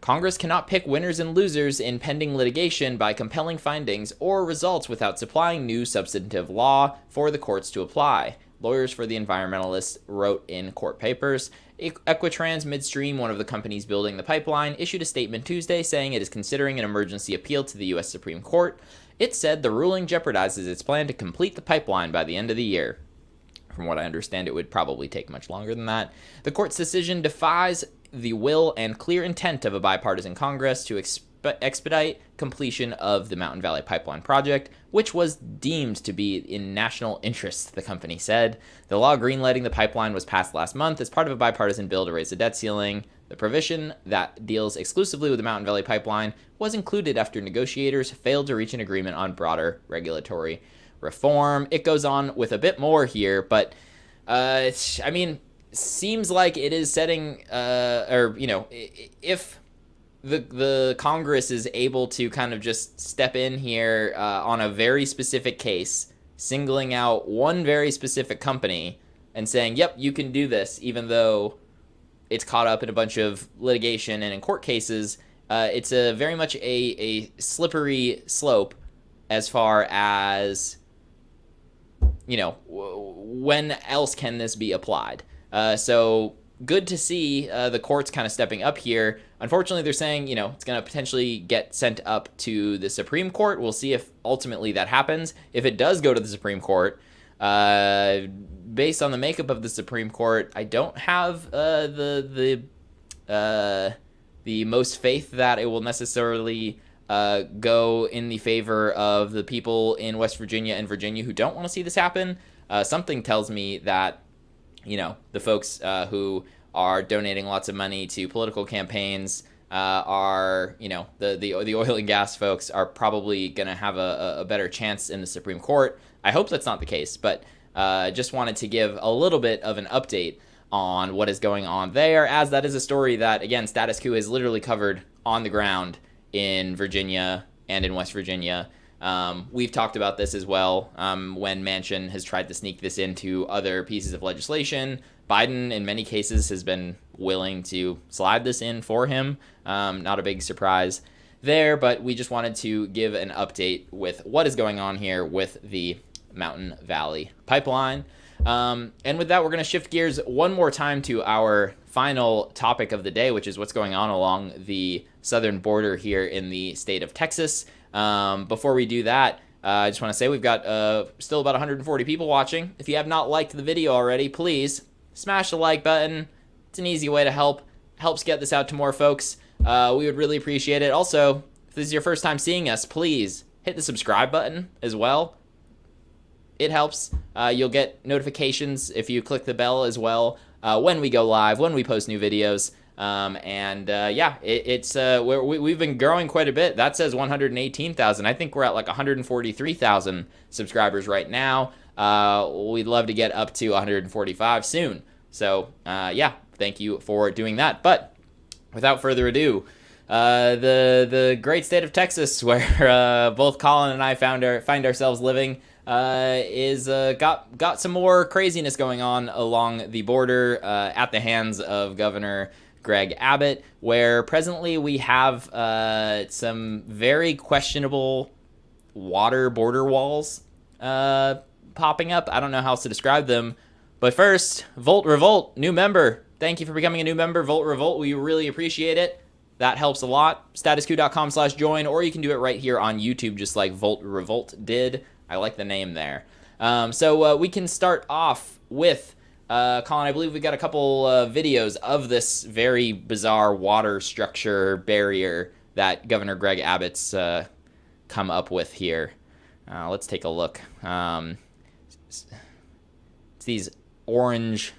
Congress cannot pick winners and losers in pending litigation by compelling findings or results without supplying new substantive law for the courts to apply, lawyers for the environmentalists wrote in court papers. Equitrans Midstream, one of the companies building the pipeline, issued a statement Tuesday saying it is considering an emergency appeal to the U.S. Supreme Court. It said the ruling jeopardizes its plan to complete the pipeline by the end of the year. From what I understand, it would probably take much longer than that. The court's decision defies the will and clear intent of a bipartisan Congress to expedite completion of the Mountain Valley Pipeline project, which was deemed to be in national interest, the company said. The law greenlighting the pipeline was passed last month as part of a bipartisan bill to raise the debt ceiling. The provision that deals exclusively with the Mountain Valley Pipeline was included after negotiators failed to reach an agreement on broader regulatory reform. It goes on with a bit more here, but seems like it is setting, if the Congress is able to kind of just step in here on a very specific case, singling out one very specific company and saying, yep, you can do this, even though it's caught up in a bunch of litigation and in court cases, it's a very much a slippery slope as far as, when else can this be applied? So good to see the courts kind of stepping up here. Unfortunately, they're saying, it's going to potentially get sent up to the Supreme Court. We'll see if ultimately that happens. If it does go to the Supreme Court, based on the makeup of the Supreme Court, I don't have the most faith that it will necessarily go in the favor of the people in West Virginia and Virginia who don't want to see this happen. Something tells me that the folks who are donating lots of money to political campaigns are, the oil and gas folks are probably going to have a better chance in the Supreme Court. I hope that's not the case, but just wanted to give a little bit of an update on what is going on there, as that is a story that, again, Status Coup has literally covered on the ground in Virginia and in West Virginia. We've talked about this as well when Manchin has tried to sneak this into other pieces of legislation. Biden, in many cases, has been willing to slide this in for him. Not a big surprise there, but we just wanted to give an update with what is going on here with the Mountain Valley Pipeline. And with that, we're going to shift gears one more time to our final topic of the day, which is what's going on along the southern border here in the state of Texas. Before we do that, I just want to say we've got still about 140 people watching. If you have not liked the video already, please smash the like button. It's an easy way to helps get this out to more folks. We would really appreciate it. Also, if this is your first time seeing us, please hit the subscribe button as well. It helps. You'll get notifications if you click the bell as well when we go live, when we post new videos. We've been growing quite a bit. That says 118,000. I think we're at like 143,000 subscribers right now. We'd love to get up to 145 soon. So, thank you for doing that. But without further ado, the great state of Texas, where both Colin and I find ourselves living, is got some more craziness going on along the border at the hands of Governor Greg Abbott, where presently we have some very questionable water border walls popping up. I don't know how else to describe them. But first, Volt Revolt, new member. Thank you for becoming a new member, Volt Revolt. We really appreciate it. That helps a lot. StatusCoup.com/join, or you can do it right here on YouTube, just like Volt Revolt did. I like the name there. So we can start off with, Colin, I believe we got a couple videos of this very bizarre water structure barrier that Governor Greg Abbott's come up with here. Let's take a look. these orange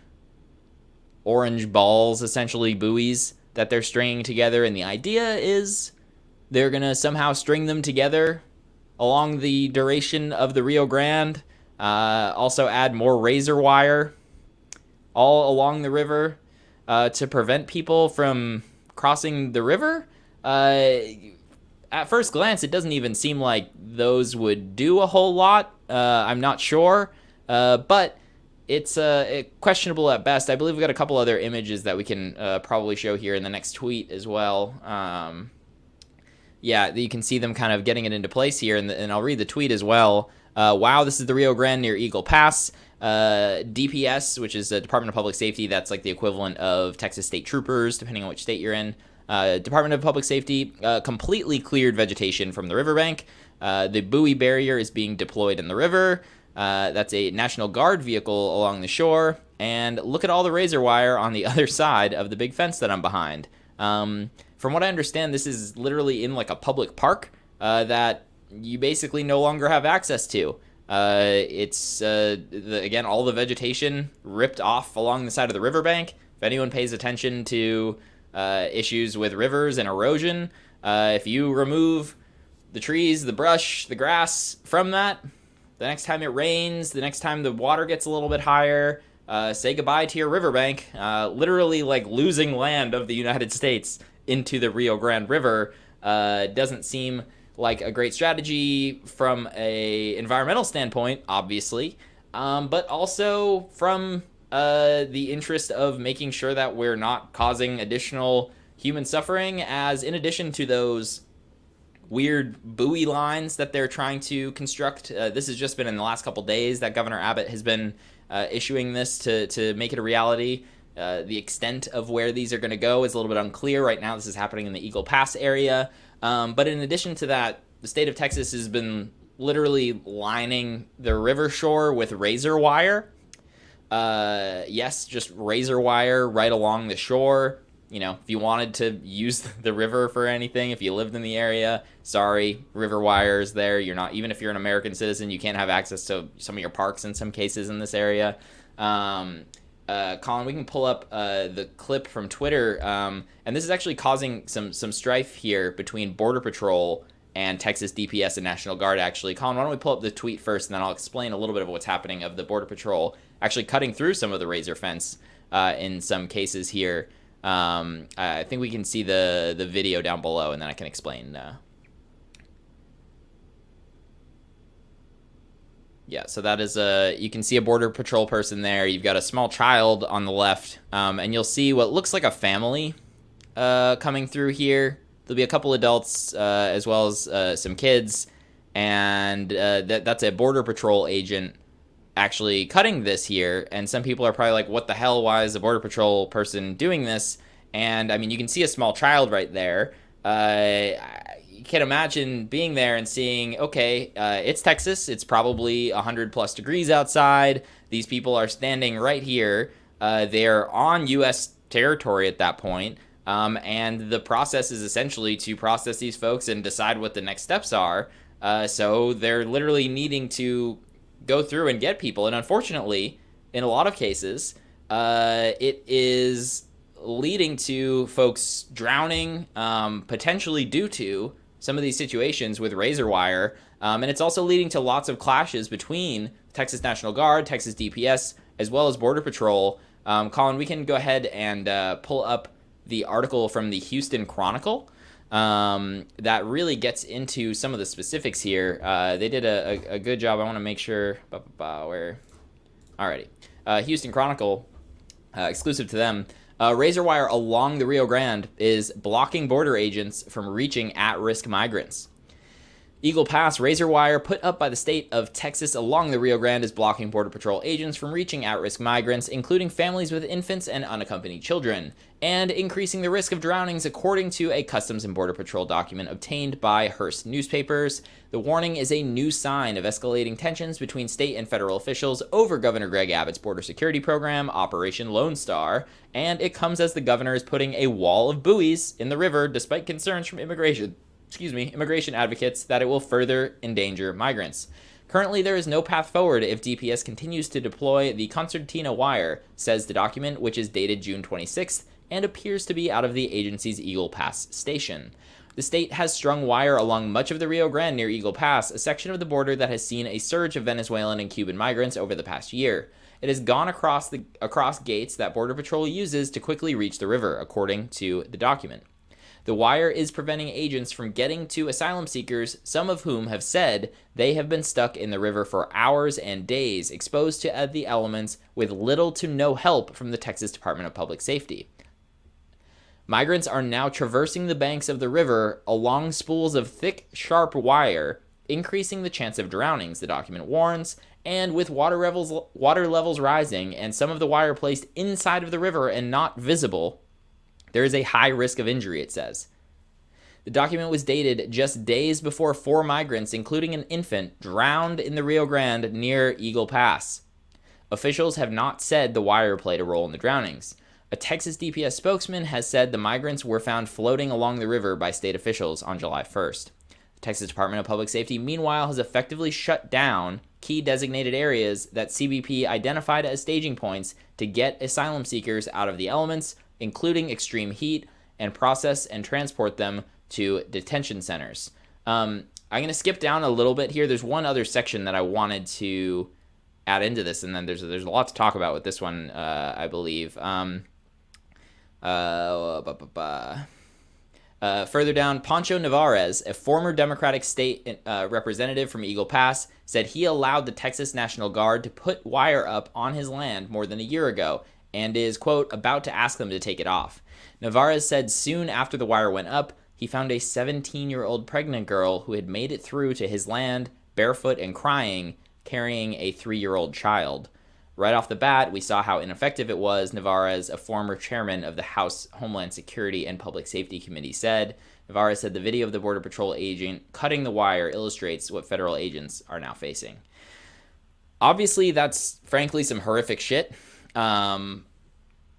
balls, essentially buoys that they're stringing together, and the idea is they're gonna somehow string them together along the duration of the Rio Grande. Also add more razor wire all along the river to prevent people from crossing the river. At first glance, it doesn't even seem like those would do a whole lot. I'm not sure, but it's questionable at best. I believe we've got a couple other images that we can probably show here in the next tweet as well. Yeah, you can see them kind of getting it into place here, and I'll read the tweet as well. Wow, this is the Rio Grande near Eagle Pass. DPS, which is the Department of Public Safety, that's like the equivalent of Texas State Troopers, depending on which state you're in. Department of Public Safety completely cleared vegetation from the riverbank. The buoy barrier is being deployed in the river. That's a National Guard vehicle along the shore. And look at all the razor wire on the other side of the big fence that I'm behind. From what I understand, this is literally in like a public park that you basically no longer have access to. It's, again, all the vegetation ripped off along the side of the riverbank. If anyone pays attention to issues with rivers and erosion, if you remove the trees, the brush, the grass from that, the next time it rains, the next time the water gets a little bit higher, say goodbye to your riverbank. Literally like losing land of the United States into the Rio Grande River doesn't seem like a great strategy from a environmental standpoint, obviously, but also from the interest of making sure that we're not causing additional human suffering, as in addition to those weird buoy lines that they're trying to construct. This has just been in the last couple days that Governor Abbott has been issuing this to make it a reality. The extent of where these are going to go is a little bit unclear. Right now, this is happening in the Eagle Pass area. But in addition to that, the state of Texas has been literally lining the river shore with razor wire. Yes, just razor wire right along the shore. You know, if you wanted to use the river for anything, if you lived in the area, sorry, river wire is there. You're not, even if you're an American citizen, you can't have access to some of your parks in some cases in this area. Colin, we can pull up the clip from Twitter, and this is actually causing some strife here between Border Patrol and Texas DPS and National Guard, actually. Colin, why don't we pull up the tweet first, and then I'll explain a little bit of what's happening of the Border Patrol actually cutting through some of the razor fence in some cases here. I think we can see the video down below, and then I can explain. Yeah, so that is you can see a Border Patrol person there. You've got a small child on the left, and you'll see what looks like a family coming through here. There'll be a couple adults as well as some kids, and that's a Border Patrol agent actually cutting this here. And some people are probably like, what the hell, why is a Border Patrol person doing this? And I mean, you can see a small child right there. You can imagine being there and seeing, okay, it's Texas, it's probably 100+ degrees outside, these people are standing right here, they're on U.S. territory at that point, and the process is essentially to process these folks and decide what the next steps are. So they're literally needing to go through and get people, and unfortunately, in a lot of cases, it is leading to folks drowning, potentially due to some of these situations with razor wire, and it's also leading to lots of clashes between Texas National Guard, Texas DPS, as well as Border Patrol. Colin, we can go ahead and pull up the article from the Houston Chronicle that really gets into some of the specifics here. They did a good job. I want to make sure where. Alrighty, Houston Chronicle, exclusive to them. Razor wire along the Rio Grande is blocking border agents from reaching at-risk migrants. Eagle Pass razor wire put up by the state of Texas along the Rio Grande is blocking Border Patrol agents from reaching at-risk migrants, including families with infants and unaccompanied children, and increasing the risk of drownings, according to a Customs and Border Patrol document obtained by Hearst newspapers. The warning is a new sign of escalating tensions between state and federal officials over Governor Greg Abbott's border security program, Operation Lone Star, and it comes as the governor is putting a wall of buoys in the river despite concerns from immigration advocates that it will further endanger migrants. Currently, there is no path forward if DPS continues to deploy the concertina wire, says the document, which is dated June 26th and appears to be out of the agency's Eagle Pass station. The state has strung wire along much of the Rio Grande near Eagle Pass, a section of the border that has seen a surge of Venezuelan and Cuban migrants over the past year. It has gone across gates that Border Patrol uses to quickly reach the river, according to the document. The wire is preventing agents from getting to asylum seekers, some of whom have said they have been stuck in the river for hours and days, exposed to the elements with little to no help from the Texas Department of Public Safety. Migrants are now traversing the banks of the river along spools of thick, sharp wire, increasing the chance of drownings, the document warns, and with water levels rising and some of the wire placed inside of the river and not visible, there is a high risk of injury, it says. The document was dated just days before 4 migrants, including an infant, drowned in the Rio Grande near Eagle Pass. Officials have not said the wire played a role in the drownings. A Texas DPS spokesman has said the migrants were found floating along the river by state officials on July 1st. The Texas Department of Public Safety, meanwhile, has effectively shut down key designated areas that CBP identified as staging points to get asylum seekers out of the elements, including extreme heat, and process and transport them to detention centers. I'm going to skip down a little bit here. There's one other section that I wanted to add into this, and then there's a lot to talk about with this one, I believe. Further down, Pancho Nevarez, a former Democratic state representative from Eagle Pass, said he allowed the Texas National Guard to put wire up on his land more than a year ago and is, quote, about to ask them to take it off. Nevarez said soon after the wire went up, he found a 17-year-old pregnant girl who had made it through to his land, barefoot and crying, carrying a 3-year-old child. Right off the bat, we saw how ineffective it was, Nevarez, a former chairman of the House Homeland Security and Public Safety Committee, said. Nevarez said the video of the Border Patrol agent cutting the wire illustrates what federal agents are now facing. Obviously, that's frankly some horrific shit.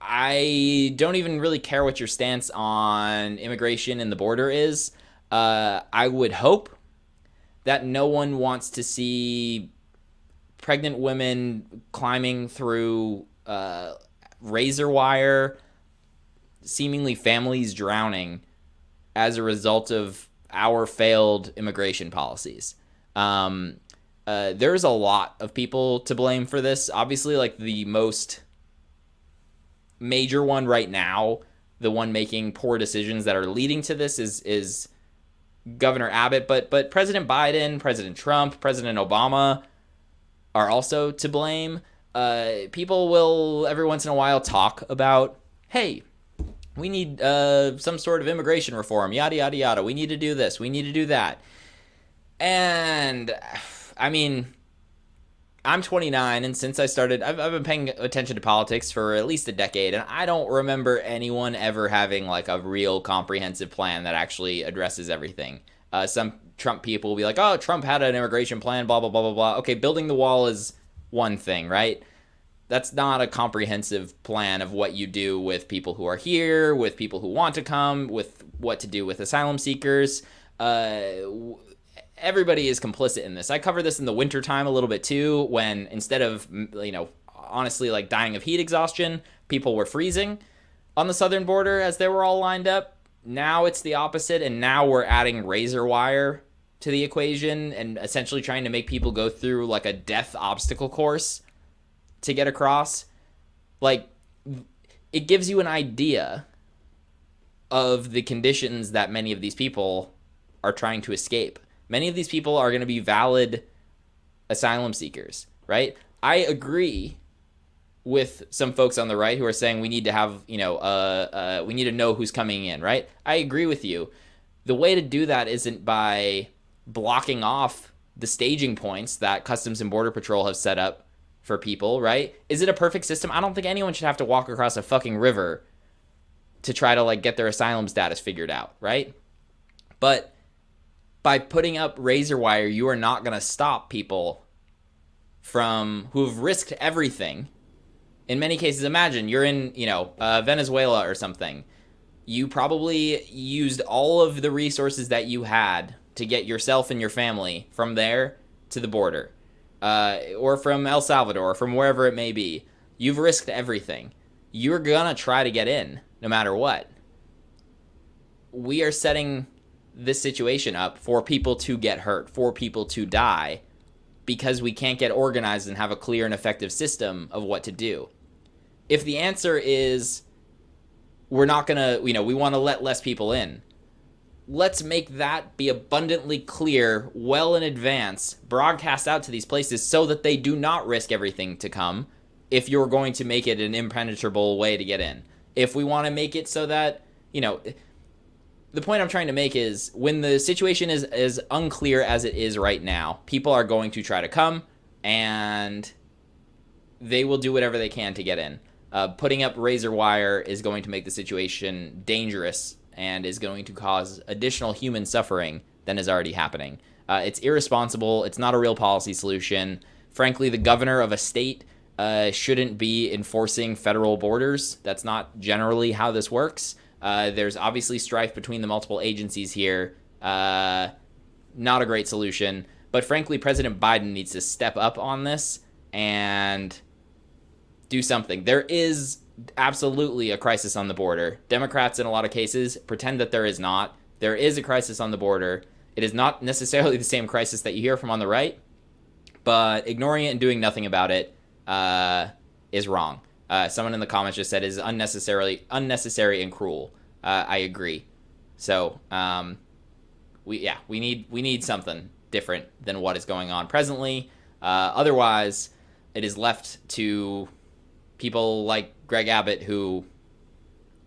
I don't even really care what your stance on immigration and the border is. I would hope that no one wants to see pregnant women climbing through razor wire, seemingly families drowning as a result of our failed immigration policies. There's a lot of people to blame for this. Obviously, like the most major one right now, the one making poor decisions that are leading to this is Governor Abbott, but President Biden, President Trump, President Obama are also to blame. People will every once in a while talk about, hey, we need some sort of immigration reform, yada, yada, yada. We need to do this. We need to do that. And, I mean, I'm 29, and since I started, I've been paying attention to politics for at least a decade, and I don't remember anyone ever having, like, a real comprehensive plan that actually addresses everything. Some Trump people will be like, oh, Trump had an immigration plan, blah, blah, blah, blah, blah. Okay, building the wall is one thing, right? That's not a comprehensive plan of what you do with people who are here, with people who want to come, with what to do with asylum seekers. Everybody is complicit in this. I cover this in the wintertime a little bit too, when instead of, honestly, like dying of heat exhaustion, people were freezing on the southern border as they were all lined up. Now it's the opposite, and now we're adding razor wire to the equation and essentially trying to make people go through like a death obstacle course to get across. Like, it gives you an idea of the conditions that many of these people are trying to escape. Many of these people are going to be valid asylum seekers, right? I agree with some folks on the right who are saying we need to have, we need to know who's coming in, right? I agree with you. The way to do that isn't by blocking off the staging points that Customs and Border Patrol have set up for people, right? Is it a perfect system? I don't think anyone should have to walk across a fucking river to try to like get their asylum status figured out, right? But by putting up razor wire, you are not going to stop people from who've risked everything. In many cases, imagine you're in, Venezuela or something. You probably used all of the resources that you had to get yourself and your family from there to the border. or from El Salvador, or from wherever it may be. You've risked everything. You're gonna try to get in, no matter what. We are setting this situation up for people to get hurt, for people to die, because we can't get organized and have a clear and effective system of what to do. If the answer is we're not gonna, we want to let less people in, let's make that be abundantly clear well in advance, broadcast out to these places so that they do not risk everything to come if you're going to make it an impenetrable way to get in. If we want to make it so that, the point I'm trying to make is when the situation is as unclear as it is right now, people are going to try to come and they will do whatever they can to get in. Putting up razor wire is going to make the situation dangerous and is going to cause additional human suffering than is already happening. It's irresponsible. It's not a real policy solution. Frankly, the governor of a state shouldn't be enforcing federal borders. That's not generally how this works. There's obviously strife between the multiple agencies here. Not a great solution. But frankly, President Biden needs to step up on this and do something. There is absolutely a crisis on the border. Democrats, in a lot of cases, pretend that there is not. There is a crisis on the border. It is not necessarily the same crisis that you hear from on the right, but ignoring it and doing nothing about it is wrong. Someone in the comments just said is unnecessary and cruel. I agree. So we need something different than what is going on presently. Otherwise, it is left to people like Greg Abbott, who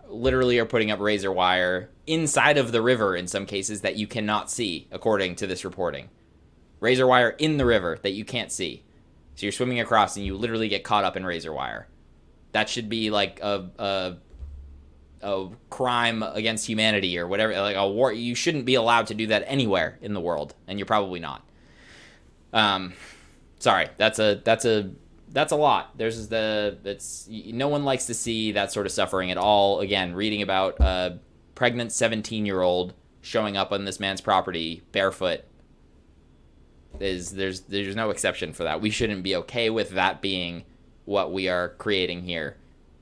literally are putting up razor wire inside of the river in some cases that you cannot see, according to this reporting. Razor wire in the river that you can't see. So you're swimming across and you literally get caught up in razor wire. That should be like a crime against humanity or whatever, like a war. You shouldn't be allowed to do that anywhere in the world, and you're probably not. Sorry, that's a lot. No one likes to see that sort of suffering at all. Again, reading about a pregnant 17-year-old showing up on this man's property barefoot there's no exception for that. We shouldn't be okay with that being what we are creating here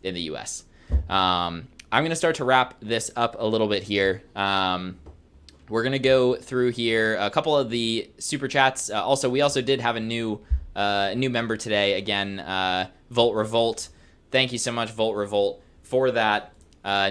in the U.S. I'm going to start to wrap this up a little bit here. We're going to go through here a couple of the super chats. We also did have a new member today. Again, Volt Revolt. Thank you so much, Volt Revolt, for that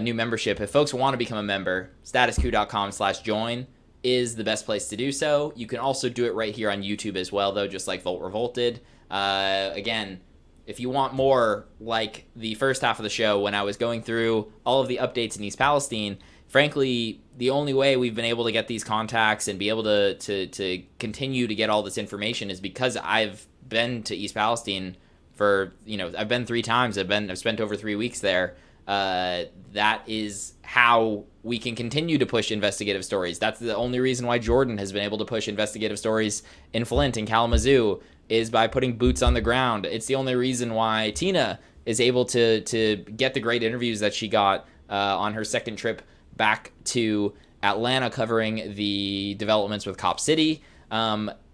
new membership. If folks want to become a member, statuscoup.com/join is the best place to do so. You can also do it right here on YouTube as well, though, just like Volt Revolt did. Again, if you want more like the first half of the show when I was going through all of the updates in East Palestine, frankly, the only way we've been able to get these contacts and be able to continue to get all this information is because I've been to East Palestine for, I've been 3 times. I've spent over 3 weeks there. That is how we can continue to push investigative stories. That's the only reason why Jordan has been able to push investigative stories in Flint and Kalamazoo, is by putting boots on the ground. It's the only reason why Tina is able to get the great interviews that she got on her second trip back to Atlanta covering the developments with Cop City.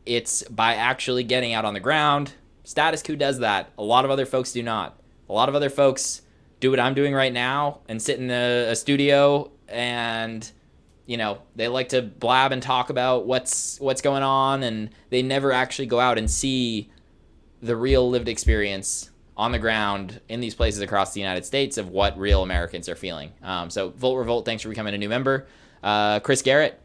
It's by actually getting out on the ground. Status Coup does that. A lot of other folks do not. A lot of other folks do what I'm doing right now and sit in a studio and, they like to blab and talk about what's going on, and they never actually go out and see the real lived experience on the ground in these places across the United States of what real Americans are feeling. So Volt Revolt, thanks for becoming a new member. Chris Garrett,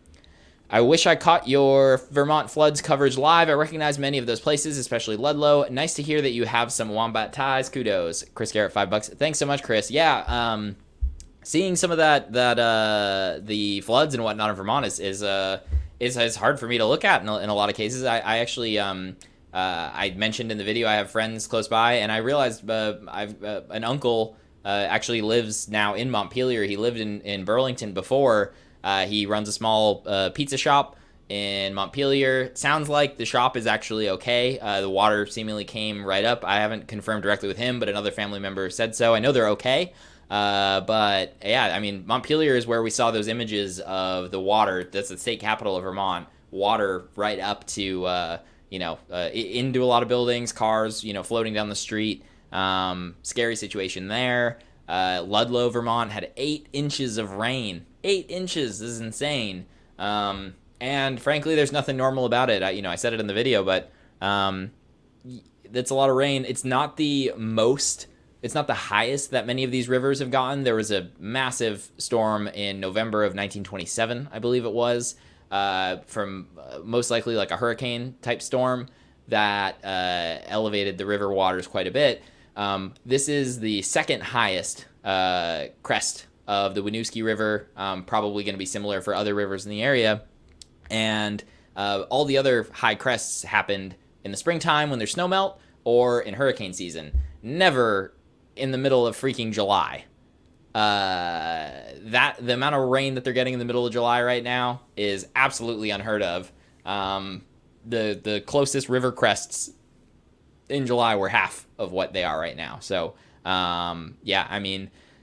I wish I caught your Vermont floods coverage live. I recognize many of those places, especially Ludlow. Nice to hear that you have some Wombat ties. Kudos. Chris Garrett, $5. Thanks so much, Chris. Yeah, seeing some of that the floods and whatnot in Vermont is hard for me to look at in a lot of cases. I actually I mentioned in the video I have friends close by, and I realized I've an uncle actually lives now in Montpelier. He lived in Burlington before. He runs a small pizza shop in Montpelier. Sounds like the shop is actually okay. The water seemingly came right up. I haven't confirmed directly with him, but another family member said so. I know they're okay. But yeah, Montpelier is where we saw those images of the water. That's the state capital of Vermont. Water right up to into a lot of buildings, cars, floating down the street. Scary situation there. Ludlow, Vermont had 8 inches of rain. 8 inches is insane. And frankly, there's nothing normal about it. I said it in the video, but that's a lot of rain. It's not the highest that many of these rivers have gotten. There was a massive storm in November of 1927, I believe it was, from most likely like a hurricane type storm that elevated the river waters quite a bit. This is the second highest crest of the Winooski River, probably going to be similar for other rivers in the area. And all the other high crests happened in the springtime when there's snow melt or in hurricane season. Never in the middle of freaking July. The amount of rain that they're getting in the middle of July right now is absolutely unheard of. The closest river crests in July were half of what they are right now. So,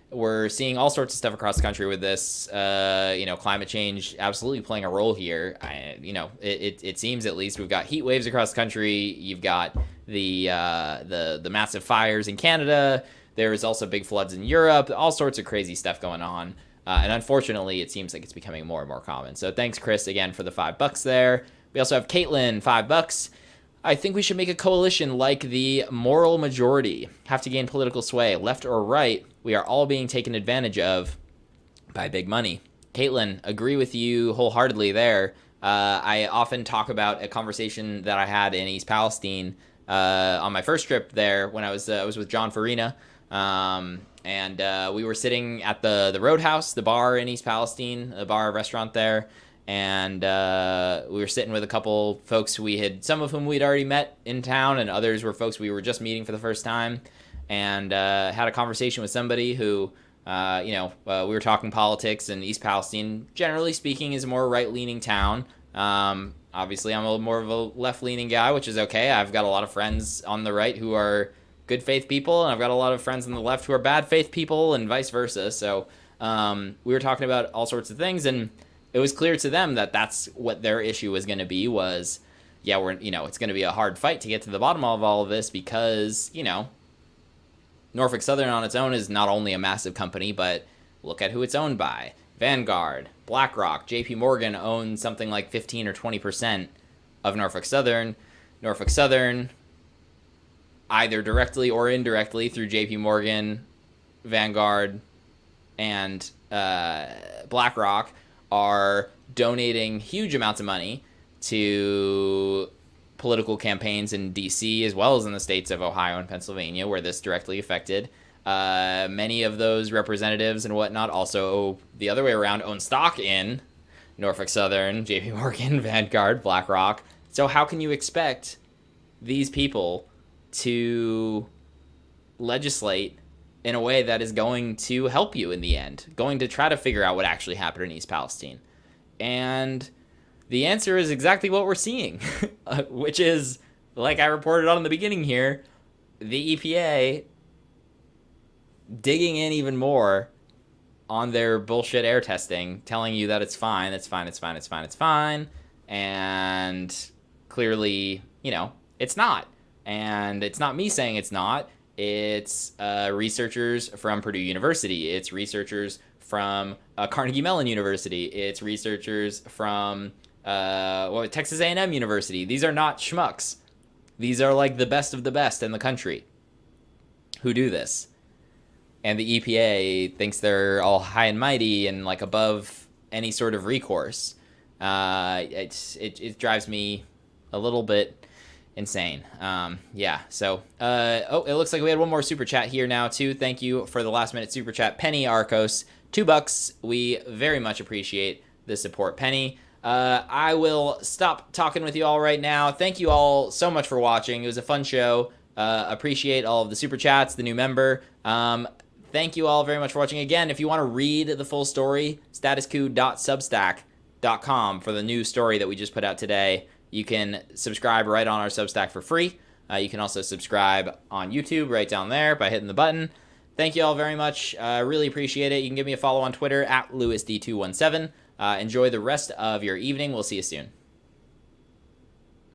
we're seeing all sorts of stuff across the country with this, climate change absolutely playing a role here. It seems, at least, we've got heat waves across the country. You've got the massive fires in Canada. There is also big floods in Europe, all sorts of crazy stuff going on. And unfortunately, it seems like it's becoming more and more common. So thanks, Chris, again, for the $5 there. We also have Caitlin, $5. I think we should make a coalition like the moral majority. Have to gain political sway, left or right. We are all being taken advantage of by big money. Caitlin, agree with you wholeheartedly there. I often talk about a conversation that I had in East Palestine on my first trip there when I was with John Farina. And we were sitting at the Roadhouse, the bar in East Palestine, the bar restaurant there. And we were sitting with a couple folks some of whom we'd already met in town, and others were folks we were just meeting for the first time. And had a conversation with somebody who, we were talking politics, and East Palestine, generally speaking, is a more right-leaning town. Obviously, I'm a little more of a left-leaning guy, which is okay. I've got a lot of friends on the right who are good faith people, and I've got a lot of friends on the left who are bad faith people, and vice versa. So we were talking about all sorts of things, and it was clear to them that that's what their issue was going to be was, it's going to be a hard fight to get to the bottom of all of this because, Norfolk Southern on its own is not only a massive company, but look at who it's owned by. Vanguard, BlackRock, JP Morgan owns something like 15 or 20% of Norfolk Southern. Norfolk Southern, either directly or indirectly through JP Morgan, Vanguard, and BlackRock, are donating huge amounts of money to political campaigns in D.C. as well as in the states of Ohio and Pennsylvania, where this directly affected. Many of those representatives and whatnot also, the other way around, own stock in Norfolk Southern, JP Morgan, Vanguard, BlackRock. So how can you expect these people to legislate in a way that is going to help you in the end, going to try to figure out what actually happened in East Palestine? And the answer is exactly what we're seeing, which is, like I reported on in the beginning here, the EPA digging in even more on their bullshit air testing, telling you that it's fine, and clearly, it's not. And it's not me saying it's not. It's researchers from Purdue University. It's researchers from Carnegie Mellon University. It's researchers from Texas A&M University. These are not schmucks. These are like the best of the best in the country who do this. And the EPA thinks they're all high and mighty and like above any sort of recourse. It drives me a little bit insane. So it looks like we had one more super chat here now too. Thank you for the last minute super chat, Penny Arcos, $2. We very much appreciate the support, Penny. I will stop talking with you all right now. Thank you all so much for watching. It was a fun show. Appreciate all of the super chats, the new member. Thank you all very much for watching. Again, if you want to read the full story, statuscoup.substack.com for the new story that we just put out today. You can subscribe right on our Substack for free. You can also subscribe on YouTube right down there by hitting the button. Thank you all very much. Really appreciate it. You can give me a follow on Twitter at LewisD217. Enjoy the rest of your evening. We'll see you soon.